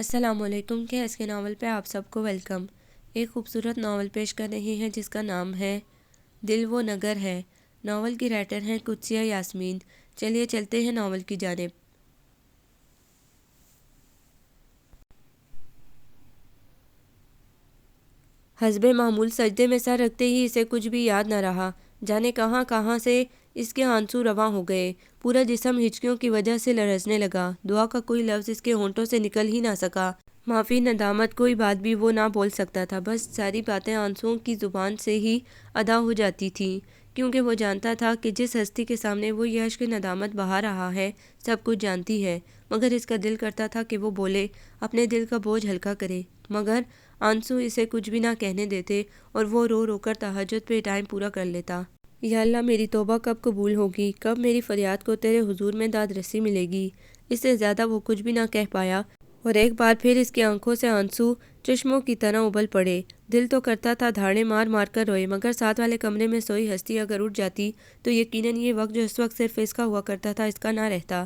السلام علیکم کے اس کے ناول پہ آپ سب کو ویلکم۔ ایک خوبصورت ناول پیش کر رہے ہیں جس کا نام ہے دل وہ نگر ہے۔ ناول کی رائٹر ہیں قدسیہ یاسمین۔ چلیے چلتے ہیں ناول کی جانب۔ حسب معمول سجدے میں سر رکھتے ہی اسے کچھ بھی یاد نہ رہا، جانے کہاں کہاں سے اس کے آنسو رواں ہو گئے۔ پورا جسم ہچکیوں کی وجہ سے لرزنے لگا۔ دعا کا کوئی لفظ اس کے ہونٹوں سے نکل ہی نہ سکا۔ معافی، ندامت، کوئی بات بھی وہ نہ بول سکتا تھا۔ بس ساری باتیں آنسوؤں کی زبان سے ہی ادا ہو جاتی تھیں، کیونکہ وہ جانتا تھا کہ جس ہستی کے سامنے وہ یہ اشک ندامت بہا رہا ہے سب کچھ جانتی ہے، مگر اس کا دل کرتا تھا کہ وہ بولے، اپنے دل کا بوجھ ہلکا کرے، مگر آنسو اسے کچھ بھی نہ کہنے دیتے اور وہ رو رو کر تہجد پہ ٹائم پورا کر لیتا۔ یا اللہ، میری توبہ کب قبول ہوگی؟ کب میری فریاد کو تیرے حضور میں داد رسی ملے گی؟ اس سے زیادہ وہ کچھ بھی نہ کہہ پایا، اور ایک بار پھر اس کی آنکھوں سے آنسو چشموں کی طرح ابل پڑے۔ دل تو کرتا تھا دھاڑے مار مار کر روئے، مگر ساتھ والے کمرے میں سوئی ہستی اگر اٹھ جاتی تو یقیناً یہ وقت جو اس وقت صرف اس کا ہوا کرتا تھا اس کا نہ رہتا۔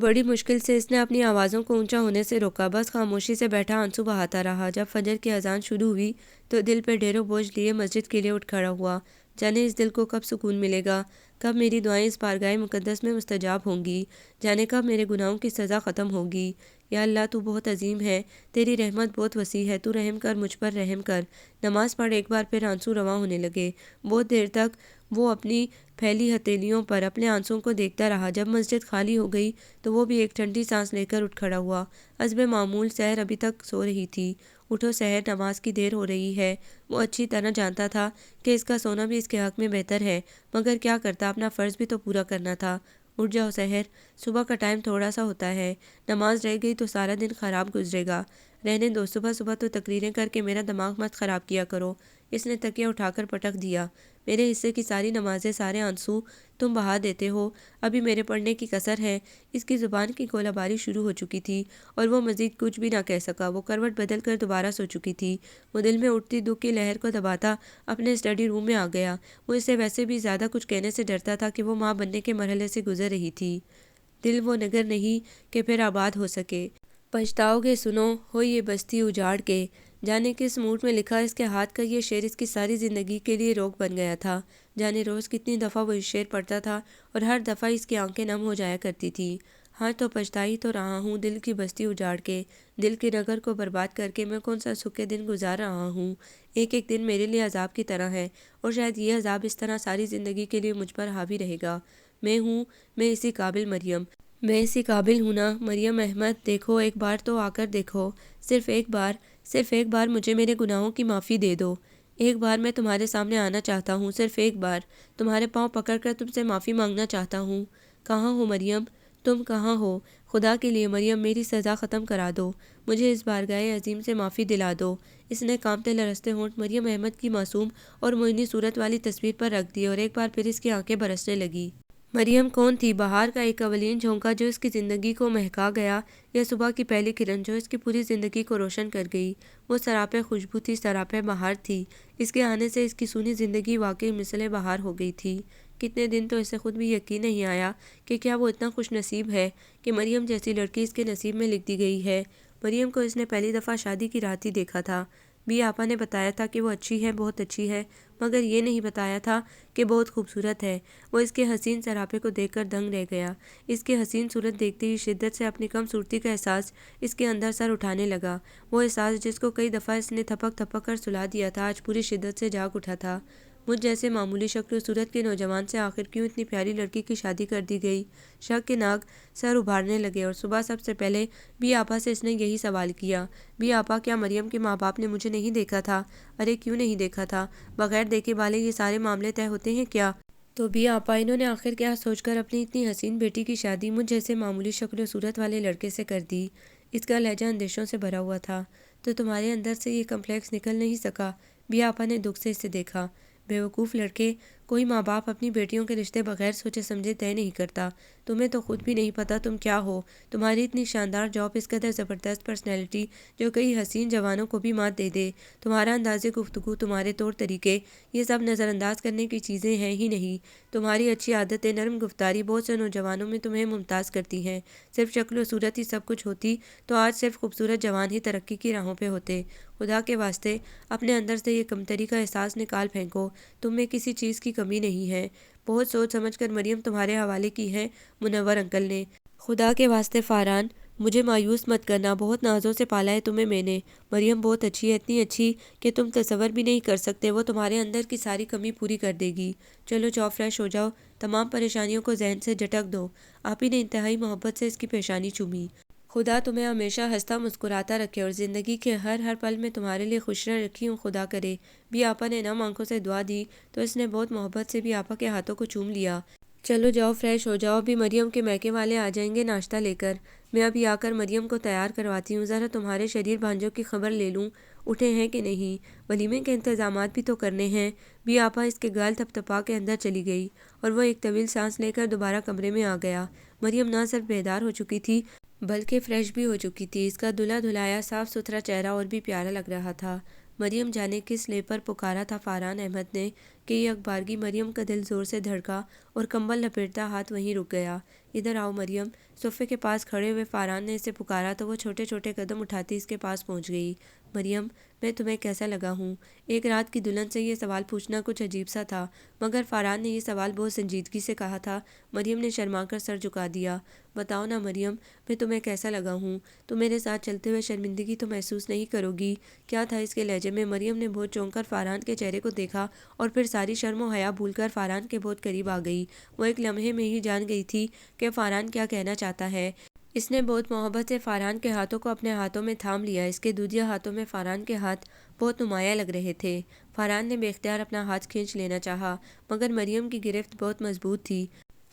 بڑی مشکل سے اس نے اپنی آوازوں کو اونچا ہونے سے روکا، بس خاموشی سے بیٹھا آنسو بہاتا رہا۔ جب فجر کی اذان شروع ہوئی تو دل پہ ڈھیروں بوجھ لیے مسجد کے لیے اٹھ کھڑا ہوا۔ جانے اس دل کو کب سکون ملے گا، کب میری دعائیں اس بارگاہ مقدس میں مستجاب ہوں گی، جانے کب میرے گناہوں کی سزا ختم ہوگی۔ یا اللہ، تو بہت عظیم ہے، تیری رحمت بہت وسیع ہے، تو رحم کر، مجھ پر رحم کر۔ نماز پڑھ ایک بار پھر آنسو رواں ہونے لگے۔ بہت دیر تک وہ اپنی پھیلی ہتھیلیوں پر اپنے آنسوؤں کو دیکھتا رہا۔ جب مسجد خالی ہو گئی تو وہ بھی ایک ٹھنڈی سانس لے کر اٹھ کھڑا ہوا۔ حسب معمول سحر ابھی تک سو رہی تھی۔ اٹھو سحر، نماز کی دیر ہو رہی ہے۔ وہ اچھی طرح جانتا تھا کہ اس کا سونا بھی اس کے حق میں بہتر ہے، مگر کیا کرتا، اپنا فرض بھی تو پورا کرنا تھا۔ اٹھ جاؤ سحر، صبح کا ٹائم تھوڑا سا ہوتا ہے، نماز رہ گئی تو سارا دن خراب گزرے گا۔ رہنے دو، صبح صبح تو تقریریں کر کے میرا دماغ مت خراب کیا کرو۔ اس نے تکیہ اٹھا کر پٹک دیا۔ میرے حصے کی ساری نمازیں، سارے آنسو تم بہا دیتے ہو، ابھی میرے پڑھنے کی کسر ہے۔ اس کی زبان کی گولہ باری شروع ہو چکی تھی اور وہ مزید کچھ بھی نہ کہہ سکا۔ وہ کروٹ بدل کر دوبارہ سو چکی تھی۔ وہ دل میں اٹھتی دکھ کی لہر کو دباتا اپنے اسٹڈی روم میں آ گیا۔ وہ اسے ویسے بھی زیادہ کچھ کہنے سے ڈرتا تھا کہ وہ ماں بننے کے مرحلے سے گزر رہی تھی۔ دل وہ نگر نہیں کہ پھر آباد ہو سکے۔ پچھتاؤ گے سنو، ہو یہ بستی اجاڑ کے۔ جانے کس موڈ میں لکھا اس کے ہاتھ کا یہ شعر اس کی ساری زندگی کے لیے روک بن گیا تھا۔ جانے روز کتنی دفعہ وہ اس شعر پڑھتا تھا اور ہر دفعہ اس کی آنکھیں نم ہو جایا کرتی تھی۔ ہاں تو پچھتا ہی تو رہا ہوں، دل کی بستی اجاڑ کے، دل کی نگر کو برباد کر کے میں کون سا سکھ کے دن گزار رہا ہوں۔ ایک ایک دن میرے لیے عذاب کی طرح ہے، اور شاید یہ عذاب اس طرح ساری زندگی کے لیے مجھ پر حاوی رہے گا۔ میں ہوں، میں اسی قابل مریم، میں اسی قابل ہوں نا۔ مریم احمد، دیکھو، ایک بار تو آ کر دیکھو، صرف ایک بار مجھے میرے گناہوں کی معافی دے دو۔ ایک بار میں تمہارے سامنے آنا چاہتا ہوں، صرف ایک بار، تمہارے پاؤں پکڑ کر تم سے معافی مانگنا چاہتا ہوں۔ کہاں ہو مریم؟ تم کہاں ہو؟ خدا کے لیے مریم، میری سزا ختم کرا دو، مجھے اس بارگاہ عظیم سے معافی دلا دو۔ اس نے کانپتے لرزتے ہونٹ مریم احمد کی معصوم اور موہنی صورت والی تصویر پر رکھ دیے اور ایک بار پھر اس کی آنکھیں برسنے لگی۔ مریم کون تھی؟ بہار کا ایک اولین جھونکا جو اس کی زندگی کو مہکا گیا، یا صبح کی پہلی کرن جو اس کی پوری زندگی کو روشن کر گئی؟ وہ سراپے خوشبو تھی، سراپے بہار تھی۔ اس کے آنے سے اس کی سونی زندگی واقعی مثل بہار ہو گئی تھی۔ کتنے دن تو اسے خود بھی یقین نہیں آیا کہ کیا وہ اتنا خوش نصیب ہے کہ مریم جیسی لڑکی اس کے نصیب میں لکھ دی گئی ہے۔ مریم کو اس نے پہلی دفعہ شادی کی رات ہی دیکھا تھا۔ بی آپا نے بتایا تھا کہ وہ اچھی ہے، بہت اچھی ہے، مگر یہ نہیں بتایا تھا کہ بہت خوبصورت ہے۔ وہ اس کے حسین سراپے کو دیکھ کر دنگ رہ گیا۔ اس کی حسین صورت دیکھتے ہی شدت سے اپنی کم صورتی کا احساس اس کے اندر سر اٹھانے لگا۔ وہ احساس جس کو کئی دفعہ اس نے تھپک تھپک کر سلا دیا تھا، آج پوری شدت سے جاگ اٹھا تھا۔ مجھ جیسے معمولی شکل و صورت کے نوجوان سے آخر کیوں اتنی پیاری لڑکی کی شادی کر دی گئی؟ شک کے ناگ سر ابھارنے لگے اور صبح سب سے پہلے بی آپا سے اس نے یہی سوال کیا۔ بی آپا، کیا مریم کے ماں باپ نے مجھے نہیں دیکھا تھا؟ ارے کیوں نہیں دیکھا تھا؟ بغیر دیکھے بالے یہ سارے معاملے طے ہوتے ہیں کیا؟ تو بی آپا، انہوں نے آخر کیا سوچ کر اپنی اتنی حسین بیٹی کی شادی مجھ جیسے معمولی شکل و صورت والے لڑکے سے کر دی؟ اس کا لہجہ اندیشوں سے بھرا ہوا تھا۔ تو تمہارے اندر سے یہ کمپلیکس نکل نہیں سکا؟ بی آپا نے دکھ سے اسے دیکھا۔ بیوقوف لڑکے، کوئی ماں باپ اپنی بیٹیوں کے رشتے بغیر سوچے سمجھے طے نہیں کرتا۔ تمہیں تو خود بھی نہیں پتا تم کیا ہو۔ تمہاری اتنی شاندار جاب، اس قدر زبردست پرسنالٹی جو کئی حسین جوانوں کو بھی مات دے دے، تمہارا انداز گفتگو، تمہارے طور طریقے، یہ سب نظر انداز کرنے کی چیزیں ہیں ہی نہیں۔ تمہاری اچھی عادتیں، نرم گفتاری بہت سے نوجوانوں میں تمہیں ممتاز کرتی ہیں۔ صرف شکل و صورت ہی سب کچھ ہوتی تو آج صرف خوبصورت جوان ہی ترقی کی راہوں پہ ہوتے۔ خدا کے واسطے اپنے اندر سے یہ کمتری کا احساس نکال پھینکو، تم میں کسی چیز کی کمی نہیں ہے۔ بہت سوچ سمجھ کر مریم تمہارے حوالے کی ہے منور انکل نے۔ خدا کے واسطے فاران، مجھے مایوس مت کرنا، بہت نازوں سے پالا ہے تمہیں میں نے۔ مریم بہت اچھی ہے، اتنی اچھی کہ تم تصور بھی نہیں کر سکتے، وہ تمہارے اندر کی ساری کمی پوری کر دے گی۔ چلو جاؤ، فریش ہو جاؤ، تمام پریشانیوں کو ذہن سے جھٹک دو۔ آپی نے انتہائی محبت سے اس کی پیشانی چومی۔ خدا تمہیں ہمیشہ ہنستا مسکراتا رکھے اور زندگی کے ہر پل میں تمہارے لیے خوشیاں رکھی ہوں، خدا کرے۔ بھی آپا نے نم آنکھوں سے دعا دی تو اس نے بہت محبت سے بھی آپا کے ہاتھوں کو چوم لیا۔ چلو جاؤ، فریش ہو جاؤ، ابھی مریم کے میکے والے آ جائیں گے ناشتہ لے کر۔ میں ابھی آ کر مریم کو تیار کرواتی ہوں، ذرا تمہارے شریر بھانجوں کی خبر لے لوں، اٹھے ہیں کہ نہیں، ولیمے کے انتظامات بھی تو کرنے ہیں۔ بھی آپا اس کے گال تھپتھپا کے اندر چلی گئی اور وہ ایک طویل سانس لے کر دوبارہ کمرے میں آ گیا۔ مریم نہ صرف بیدار ہو چکی تھی بلکہ فریش بھی ہو چکی تھی، اس کا دھلا دھلایا صاف ستھرا چہرہ اور بھی پیارا لگ رہا تھا۔ مریم جانے کس لے پر پکارا تھا فاران احمد نے کہ یک بارگی مریم کا دل زور سے دھڑکا اور کمبل لپیٹتا ہاتھ وہیں رک گیا۔ ادھر آؤ مریم، صوفے کے پاس کھڑے ہوئے فاران نے اسے پکارا تو وہ چھوٹے چھوٹے قدم اٹھاتی اس کے پاس پہنچ گئی۔ مریم، میں تمہیں کیسا لگا ہوں؟ ایک رات کی دلہن سے یہ سوال پوچھنا کچھ عجیب سا تھا، مگر فاران نے یہ سوال بہت سنجیدگی سے کہا تھا۔ مریم نے شرما کر سر جھکا دیا۔ بتاؤ نا مریم، میں تمہیں کیسا لگا ہوں؟ تم میرے ساتھ چلتے ہوئے شرمندگی تو محسوس نہیں کرو گی؟ کیا تھا اس کے لہجے میں؟ مریم نے بہت چونک کر فاران کے چہرے کو دیکھا اور پھر ساری شرم و حیا بھول کر فاران کے بہت قریب آ گئی۔ وہ ایک لمحے میں ہی جان گئی تھی کہ فاران کیا کہنا چاہتا ہے۔ اس نے بہت محبت سے فاران کے ہاتھوں کو اپنے ہاتھوں میں تھام لیا، اس کے دودھیا ہاتھوں میں فاران کے ہاتھ بہت نمایاں لگ رہے تھے۔ فاران نے بے اختیار اپنا ہاتھ کھینچ لینا چاہا مگر مریم کی گرفت بہت مضبوط تھی۔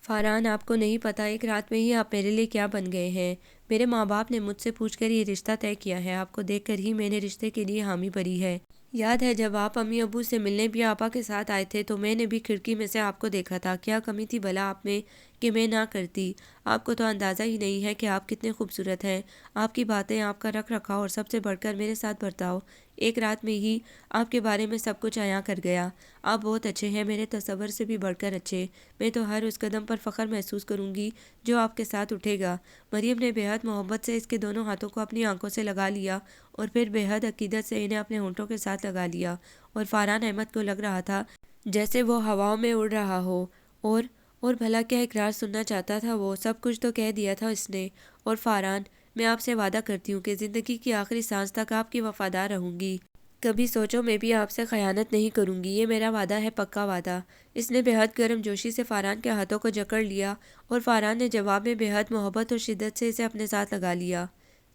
فاران، آپ کو نہیں پتا ایک رات میں ہی آپ میرے لیے کیا بن گئے ہیں۔ میرے ماں باپ نے مجھ سے پوچھ کر یہ رشتہ طے کیا ہے، آپ کو دیکھ کر ہی میں نے رشتے کے لیے حامی بھری ہے۔ یاد ہے جب آپ امی ابو سے ملنے بھی آپا کے ساتھ آئے تھے تو میں نے بھی کھڑکی میں سے آپ کو دیکھا تھا، کیا کمی تھی بھلا آپ میں کہ میں نہ کرتی؟ آپ کو تو اندازہ ہی نہیں ہے کہ آپ کتنے خوبصورت ہیں، آپ کی باتیں، آپ کا رکھ رکھاؤ اور سب سے بڑھ کر میرے ساتھ برتاؤ، ایک رات میں ہی آپ کے بارے میں سب کچھ عیاں کر گیا۔ آپ بہت اچھے ہیں، میرے تصور سے بھی بڑھ کر اچھے۔ میں تو ہر اس قدم پر فخر محسوس کروں گی جو آپ کے ساتھ اٹھے گا۔ مریم نے بے حد محبت سے اس کے دونوں ہاتھوں کو اپنی آنکھوں سے لگا لیا اور پھر بے حد عقیدت سے انہیں اپنے ہونٹوں کے ساتھ لگا لیا، اور فاران احمد کو لگ رہا تھا جیسے وہ ہواؤں میں اڑ رہا ہو۔ اور بھلا کیا اقرار سننا چاہتا تھا وہ؟ سب کچھ تو کہہ دیا تھا اس نے۔ اور فاران، میں آپ سے وعدہ کرتی ہوں کہ زندگی کی آخری سانس تک آپ کی وفادار رہوں گی، کبھی سوچو میں بھی آپ سے خیانت نہیں کروں گی، یہ میرا وعدہ ہے، پکا وعدہ۔ اس نے بے حد گرم جوشی سے فاران کے ہاتھوں کو جکڑ لیا اور فاران نے جواب میں بے حد محبت اور شدت سے اسے اپنے ساتھ لگا لیا۔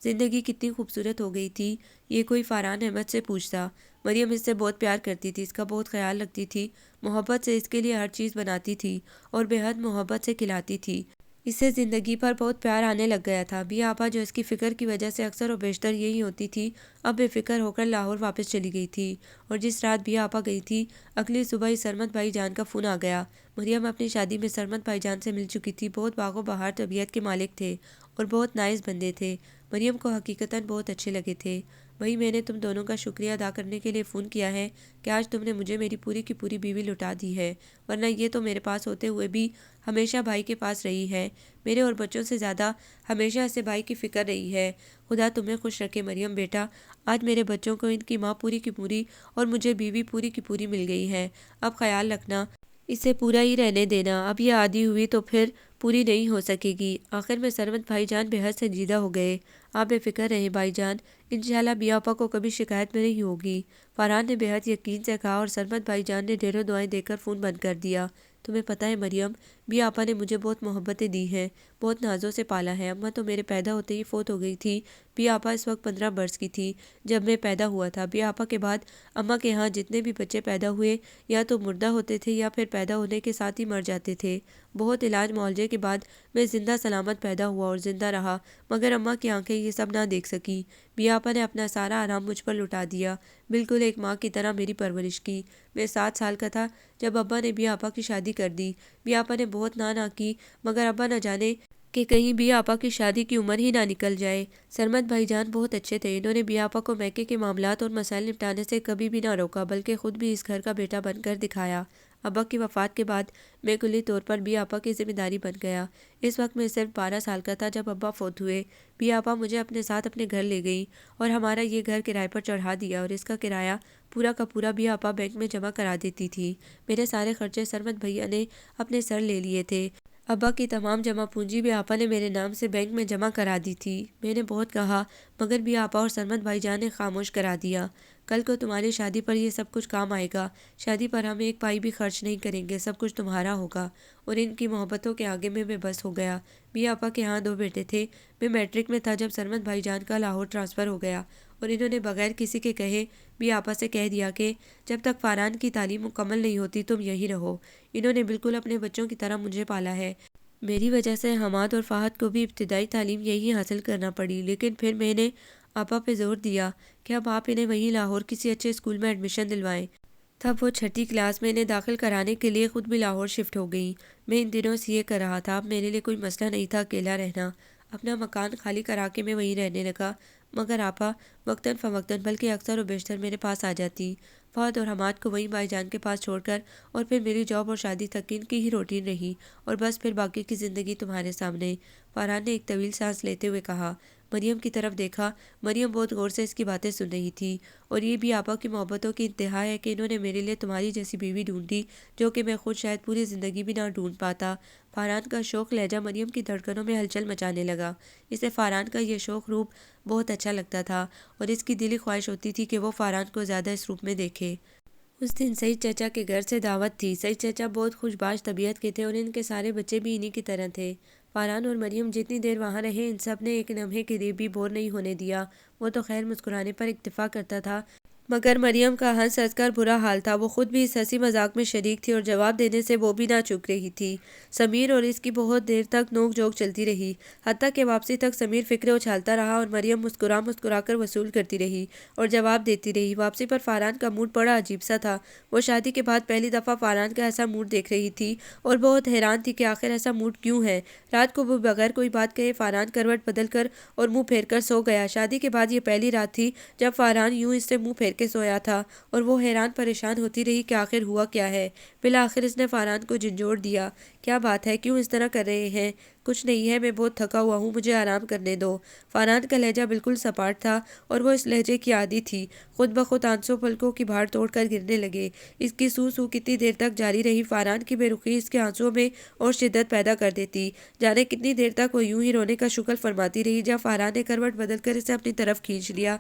زندگی کتنی خوبصورت ہو گئی تھی یہ کوئی فاران احمد سے پوچھتا۔ مریم اس سے بہت پیار کرتی تھی، اس کا بہت خیال رکھتی تھی، محبت سے اس کے لیے ہر چیز بناتی تھی اور بے حد محبت سے کھلاتی تھی۔ اسے زندگی پر بہت پیار آنے لگ گیا تھا۔ بھی آپا جو اس کی فکر کی وجہ سے اکثر و بیشتر یہی ہوتی تھی، اب بے فکر ہو کر لاہور واپس چلی گئی تھی، اور جس رات بھی آپا گئی تھی اگلی صبح ہی سرمد بھائی جان کا فون آ گیا۔ مریم اپنی شادی میں سرمد بھائی جان سے مل چکی تھی، بہت باغ و بہار طبیعت کے مالک تھے اور بہت نائس بندے تھے، مریم کو حقیقتاً بہت اچھے لگے تھے۔ وہی میں نے تم دونوں کا شکریہ ادا کرنے کے لیے فون کیا ہے کہ آج تم نے مجھے میری پوری کی پوری بیوی لوٹا دی ہے، ورنہ یہ تو میرے پاس ہوتے ہوئے بھی ہمیشہ بھائی کے پاس رہی ہے، میرے اور بچوں سے زیادہ ہمیشہ اسے بھائی کی فکر رہی ہے۔ خدا تمہیں خوش رکھے مریم بیٹا، آج میرے بچوں کو ان کی ماں پوری کی پوری اور مجھے بیوی پوری کی پوری مل گئی ہے، اب خیال رکھنا، اسے پورا ہی رہنے دینا، اب یہ عادی ہوئی تو پھر پوری نہیں ہو سکے گی۔ آخر میں سرمد بھائی جان بے حد سنجیدہ ہو گئے۔ آپ بے فکر رہیں بھائی جان، انشاءاللہ بی آپا کو کبھی شکایت میں نہیں ہوگی، فاران نے بے حد یقین سے کہا، اور سرمد بھائی جان نے ڈھیروں دعائیں دے کر فون بند کر دیا۔ تمہیں پتہ ہے مریم، بی آپا نے مجھے بہت محبتیں دی ہیں، بہت نازوں سے پالا ہے۔ اماں تو میرے پیدا ہوتے ہی فوت ہو گئی تھی۔ بھی آپا اس وقت 15 برس کی تھی جب میں پیدا ہوا تھا۔ بھی آپا کے بعد اماں کے ہاں جتنے بھی بچے پیدا ہوئے یا تو مردہ ہوتے تھے یا پھر پیدا ہونے کے ساتھ ہی مر جاتے تھے۔ بہت علاج معالجے کے بعد میں زندہ سلامت پیدا ہوا اور زندہ رہا، مگر اماں کی آنکھیں یہ سب نہ دیکھ سکی۔ بھی آپا نے اپنا سارا آرام مجھ پر لٹا دیا، بالکل ایک ماں کی طرح میری پرورش کی۔ میں 7 سال کا تھا جب ابا نے بھی آپا کی شادی کر دی۔ بھی آپا نے بہت نہ کی، مگر ابا نہ جانے کہ کہیں بھی آپا کی شادی کی عمر ہی نہ نکل جائے۔ سرمد بھائی جان بہت اچھے تھے، انہوں نے بھی آپا کو میکے کے معاملات اور مسائل نپٹانے سے کبھی بھی نہ روکا، بلکہ خود بھی اس گھر کا بیٹا بن کر دکھایا۔ ابا کی وفات کے بعد میں کلی طور پر بھی آپا کی ذمہ داری بن گیا۔ اس وقت میں صرف 12 سال کا تھا جب ابا فوت ہوئے۔ بھی آپا مجھے اپنے ساتھ اپنے گھر لے گئی اور ہمارا یہ گھر کرائے پر چڑھا دیا، اور اس کا کرایہ پورا کا پورا بھی آپا بینک میں جمع کرا دیتی تھی۔ میرے سارے خرچے سرمد بھیا نے اپنے سر لے لیے تھے۔ ابا کی تمام جمع پونجی بھی آپا نے میرے نام سے بینک میں جمع کرا دی تھی۔ میں نے بہت کہا، مگر بھی آپا اور سرمد بھائی جان نے خاموش کرا دیا۔ کل کو تمہاری شادی پر یہ سب کچھ کام آئے گا۔ شادی پر ہم ایک پائی بھی خرچ نہیں کریں گے، سب کچھ تمہارا ہوگا۔ اور ان کی محبتوں کے آگے میں بے بس ہو گیا۔ بھی آپا کے ہاں 2 بیٹے تھے۔ میں میٹرک میں تھا جب سرمد بھائی جان کا لاہور ٹرانسفر ہو گیا، اور انہوں نے بغیر کسی کے کہے بھی آپا سے کہہ دیا کہ جب تک فاران کی تعلیم مکمل نہیں ہوتی تم یہی رہو۔ انہوں نے بالکل اپنے بچوں کی طرح مجھے پالا ہے۔ میری وجہ سے حماد اور فہد کو بھی ابتدائی تعلیم یہی حاصل کرنا پڑی، لیکن پھر میں نے آپا پہ زور دیا کہ اب آپ انہیں وہیں لاہور کسی اچھے اسکول میں ایڈمیشن دلوائیں۔ تب وہ 6ٹھی کلاس میں انہیں داخل کرانے کے لیے خود بھی لاہور شفٹ ہو گئی۔ میں ان دنوں CA کر رہا تھا، اب میرے لیے کوئی مسئلہ نہیں تھا اکیلا رہنا۔ اپنا مکان خالی کرا کے میں وہیں رہنے لگا، مگر آپا وقتاً فوقتاً بلکہ اکثر و بیشتر میرے پاس آ جاتی۔ فہد اور حماد کو وہیں بھائی جان کے پاس چھوڑ کر، اور پھر میری جاب اور شادی تک ان کی ہی روٹین رہی، اور بس پھر باقی کی زندگی تمہارے سامنے۔ فاران نے ایک طویل سانس لیتے ہوئے کہا۔ مریم کی طرف دیکھا۔ مریم بہت غور سے اس کی باتیں سن رہی تھی۔ اور یہ بھی آپا کی محبتوں کی انتہا ہے کہ انہوں نے میرے لیے تمہاری جیسی بیوی ڈھونڈی، جو کہ میں خود شاید پوری زندگی بھی نہ ڈھونڈ پاتا۔ فاران کا شوخ لہجہ مریم کی دھڑکنوں میں ہلچل مچانے لگا۔ اسے فاران کا یہ شوخ روپ بہت اچھا لگتا تھا، اور اس کی دلی خواہش ہوتی تھی کہ وہ فاران کو زیادہ اس روپ میں دیکھے۔ اس دن سعید چچا کے گھر سے دعوت تھی۔ سعید چچا بہت خوش باش طبیعت کے تھے، اور ان کے سارے بچے بھی انہی کی طرح تھے۔ فاران اور مریم جتنی دیر وہاں رہے، ان سب نے ایک لمحے کے لیے بھی بور نہیں ہونے دیا۔ وہ تو خیر مسکرانے پر اکتفا کرتا تھا، مگر مریم کا ہنس ہنس کر برا حال تھا۔ وہ خود بھی اس ہنسی مذاق میں شریک تھی، اور جواب دینے سے وہ بھی نہ چک رہی تھی۔ سمیر اور اس کی بہت دیر تک نوک جھوک چلتی رہی، حتیٰ کہ واپسی تک سمیر فکرے اچھالتا رہا اور مریم مسکرا مسکرا کر وصول کرتی رہی اور جواب دیتی رہی۔ واپسی پر فاران کا موڈ بڑا عجیب سا تھا۔ وہ شادی کے بعد پہلی دفعہ فاران کا ایسا موڈ دیکھ رہی تھی، اور بہت حیران تھی کہ آخر ایسا موڈ کیوں ہے۔ رات کو وہ بغیر کوئی بات کہے فاران کروٹ بدل کر اور منہ پھیر کر سو گیا۔ شادی کے بعد یہ پہلی رات تھی جب فاران یوں اس سے منہ پھیر کے سویا تھا، اور وہ حیران پریشان ہوتی رہی کہ آخر ہوا کیا ہے۔ بالآخر اس نے فاران کو جھنجھوڑ دیا۔ کیا بات ہے، کیوں اس طرح کر رہے ہیں؟ کچھ نہیں ہے، میں بہت تھکا ہوا ہوں، مجھے آرام کرنے دو۔ فاران کا لہجہ بالکل سپاٹ تھا، اور وہ اس لہجے کی عادی تھی۔ خود بخود آنسو پلکوں کی بھاڑ توڑ کر گرنے لگے۔ اس کی سو سو کتنی دیر تک جاری رہی۔ فاران کی بے رخی اس کے آنسوؤں میں اور شدت پیدا کر دیتی۔ جانے کتنی دیر تک وہ یوں ہی رونے کا شکل فرماتی رہی، جب فاران نے کروٹ بدل کر اسے اپنی طرف کھینچ لیا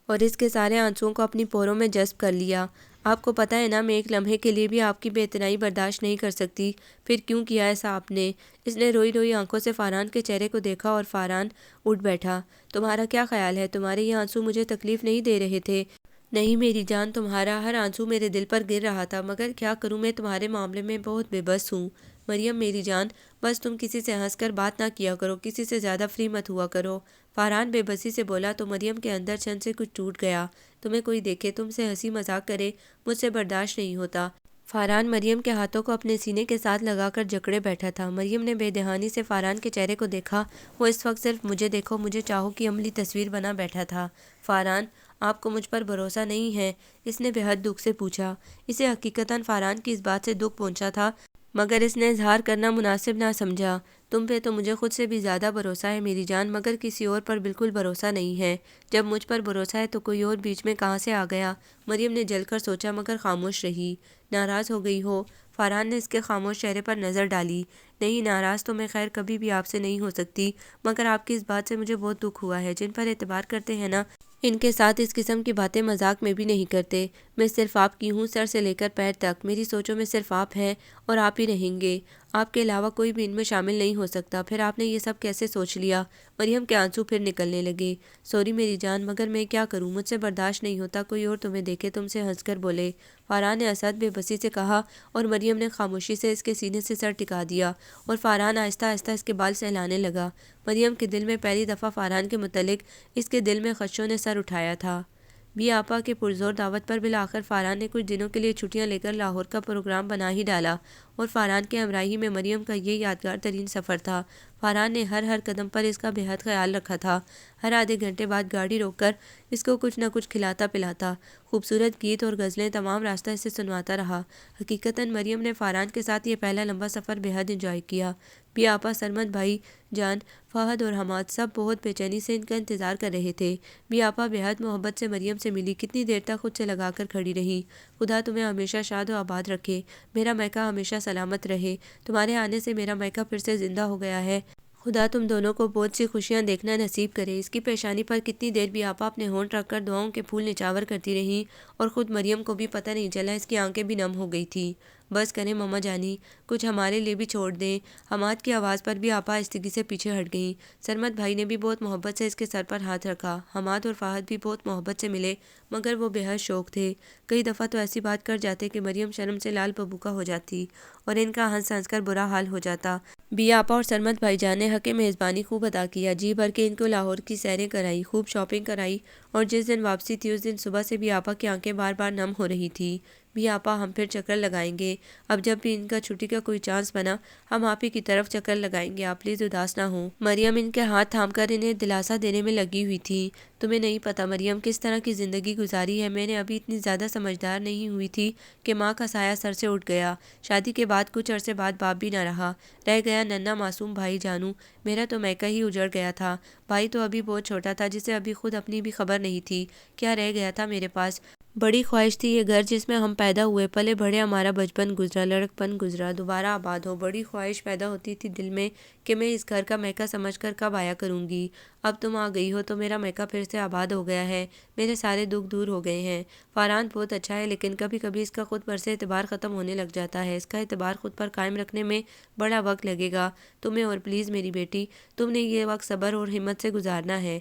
اور اس کے سارے آنسوؤں کو اپنی پوروں میں جذب کر لیا۔ آپ کو پتہ ہے نا، میں ایک لمحے کے لیے بھی آپ کی بے اتنائی برداشت نہیں کر سکتی۔ پھر کیوں کیا ایسا آپ نے؟ اس نے روئی روئی آنکھوں سے فاران کے چہرے کو دیکھا، اور فاران اٹھ بیٹھا۔ تمہارا کیا خیال ہے؟ تمہارے یہ آنسو مجھے تکلیف نہیں دے رہے تھے؟ نہیں میری جان، تمہارا ہر آنسو میرے دل پر گر رہا تھا، مگر کیا کروں، میں تمہارے معاملے میں بہت بے بس ہوں۔ مریم میری جان، بس تم کسی سے ہنس کر بات نہ کیا کرو، کسی سے زیادہ فری مت ہوا کرو۔ فاران بے بسی سے بولا تو مریم کے اندر چھن سے کچھ ٹوٹ گیا۔ تمہیں کوئی دیکھے، تم سے ہنسی مذاق کرے، مجھ سے برداشت نہیں ہوتا۔ فاران مریم کے ہاتھوں کو اپنے سینے کے ساتھ لگا کر جکڑے بیٹھا تھا۔ مریم نے بے دہانی سے فاران کے چہرے کو دیکھا۔ وہ اس وقت صرف مجھے دیکھو مجھے چاہو کی عملی تصویر بنا بیٹھا تھا۔ فاران، آپ کو مجھ پر بھروسہ نہیں ہے؟ اس نے بے حد دکھ سے پوچھا۔ اسے حقیقتاً فاران کی اس بات سے دکھ پہنچا تھا، مگر اس نے اظہار کرنا مناسب نہ سمجھا۔ تم پہ تو مجھے خود سے بھی زیادہ بھروسہ ہے میری جان، مگر کسی اور پر بالکل بھروسہ نہیں ہے۔ جب مجھ پر بھروسہ ہے تو کوئی اور بیچ میں کہاں سے آ گیا؟ مریم نے جل کر سوچا، مگر خاموش رہی۔ ناراض ہو گئی ہو؟ فاران نے اس کے خاموش چہرے پر نظر ڈالی۔ نہیں، ناراض تو میں خیر کبھی بھی آپ سے نہیں ہو سکتی، مگر آپ کی اس بات سے مجھے بہت دکھ ہوا ہے۔ جن پر اعتبار کرتے ہیں نا، ان کے ساتھ اس قسم کی باتیں مذاق میں بھی نہیں کرتے۔ میں صرف آپ کی ہوں، سر سے لے کر پیر تک۔ میری سوچوں میں صرف آپ ہیں، اور آپ ہی رہیں گے۔ آپ کے علاوہ کوئی بھی ان میں شامل نہیں ہو سکتا، پھر آپ نے یہ سب کیسے سوچ لیا؟ مریم کے آنسو پھر نکلنے لگے۔ سوری میری جان، مگر میں کیا کروں، مجھ سے برداشت نہیں ہوتا کوئی اور تمہیں دیکھے، تم سے ہنس کر بولے، فارہان نے اسد بے بسی سے کہا، اور مریم نے خاموشی سے اس کے سینے سے سر ٹکا دیا اور فارہان آہستہ آہستہ اس کے بال سہلانے لگا۔ مریم کے دل میں پہلی دفعہ فارہان کے متعلق اس کے دل میں خدشوں نے سر اٹھایا تھا۔ بی آپا کے پرزور دعوت پر بالآخر فارہان نے کچھ دنوں کے لیے چھٹیاں لے کر لاہور کا پروگرام بنا ہی ڈالا، اور فارہان کے ہمراہی میں مریم کا یہ یادگار ترین سفر تھا۔ فارہان نے ہر قدم پر اس کا بے حد خیال رکھا تھا، ہر آدھے گھنٹے بعد گاڑی روک کر اس کو کچھ نہ کچھ کھلاتا پلاتا، خوبصورت گیت اور غزلیں تمام راستہ اسے سنواتا رہا۔ حقیقتاً مریم نے فارہان کے ساتھ یہ پہلا لمبا سفر بے حد انجوائے کیا۔ بی آپا، سرمد بھائی جان، فہد اور حماد سب بہت بے چینی سے ان کا انتظار کر رہے تھے۔ بی آپا بے حد محبت سے مریم سے ملی، کتنی دیر تک خود سے لگا کر کھڑی رہی۔ خدا تمہیں ہمیشہ شاد و آباد رکھے، میرا میکا ہمیشہ سلامت رہے، تمہارے آنے سے میرا میکا پھر سے زندہ ہو گیا ہے، خدا تم دونوں کو بہت سی خوشیاں دیکھنا نصیب کرے۔ اس کی پیشانی پر کتنی دیر بی آپا اپنے ہونٹ رکھ کر دعاؤں کے پھول نچاور کرتی رہی، اور خود مریم کو بھی پتہ نہیں چلا اس کی آنکھیں بھی نم ہو گئی تھیں۔ بس کریں ماما جانی، کچھ ہمارے لیے بھی چھوڑ دیں۔ حماد کی آواز پر بھی آپا آہستگی سے پیچھے ہٹ گئیں۔ سرمد بھائی نے بھی بہت محبت سے اس کے سر پر ہاتھ رکھا۔ حماد اور فہد بھی بہت محبت سے ملے، مگر وہ بے حد شوق تھے۔ کئی دفعہ تو ایسی بات کر جاتے کہ مریم شرم سے لال ببوکا ہو جاتی اور ان کا ہنس ہنس کر برا حال ہو جاتا۔ بی آپا اور سرمد بھائی جان نے حق میزبانی خوب ادا کیا، جی بھر کے ان کو لاہور کی سیریں کرائی، خوب شاپنگ کرائی، اور جس دن واپسی تھی اس دن صبح سے بی آپا کی آنکھیں بار بار نم ہو رہی تھی۔ بی آپا، ہم پھر چکر لگائیں گے، اب جب بھی ان کا چھٹی کا کوئی چانس بنا ہم آپ ہی کی طرف چکر لگائیں گے، آپ پلیز اداس نہ ہوں۔ مریم ان کے ہاتھ تھام کر انہیں دلاسا دینے میں لگی ہوئی تھی۔ تمہیں نہیں پتہ مریم کس طرح کی زندگی گزاری ہے، میں نے ابھی اتنی زیادہ سمجھدار نہیں ہوئی تھی کہ ماں کا سایہ سر سے اٹھ گیا۔ شادی کے بعد کچھ عرصے بعد باپ بھی نہ رہا، رہ گیا ننھا معصوم بھائی جانو، میرا تو میکا ہی اجڑ گیا تھا۔ بھائی تو ابھی بہت چھوٹا تھا جسے ابھی خود اپنی بھی خبر نہیں تھی، کیا رہ گیا تھا میرے پاس۔ بڑی خواہش تھی یہ گھر جس میں ہم پیدا ہوئے پلے بڑھے ہمارا بچپن گزرا، لڑکپن گزرا، دوبارہ آباد ہو۔ بڑی خواہش پیدا ہوتی تھی دل میں کہ میں اس گھر کا میکا سمجھ کر کب آیا کروں گی۔ اب تم آ گئی ہو تو میرا میکا پھر سے آباد ہو گیا ہے، میرے سارے دکھ دور ہو گئے ہیں۔ فارہان بہت اچھا ہے، لیکن کبھی کبھی اس کا خود پر سے اعتبار ختم ہونے لگ جاتا ہے، اس کا اعتبار خود پر قائم رکھنے میں بڑا وقت لگے گا تمہیں، اور پلیز میری بیٹی، تم نے یہ وقت صبر اور ہمت سے گزارنا ہے۔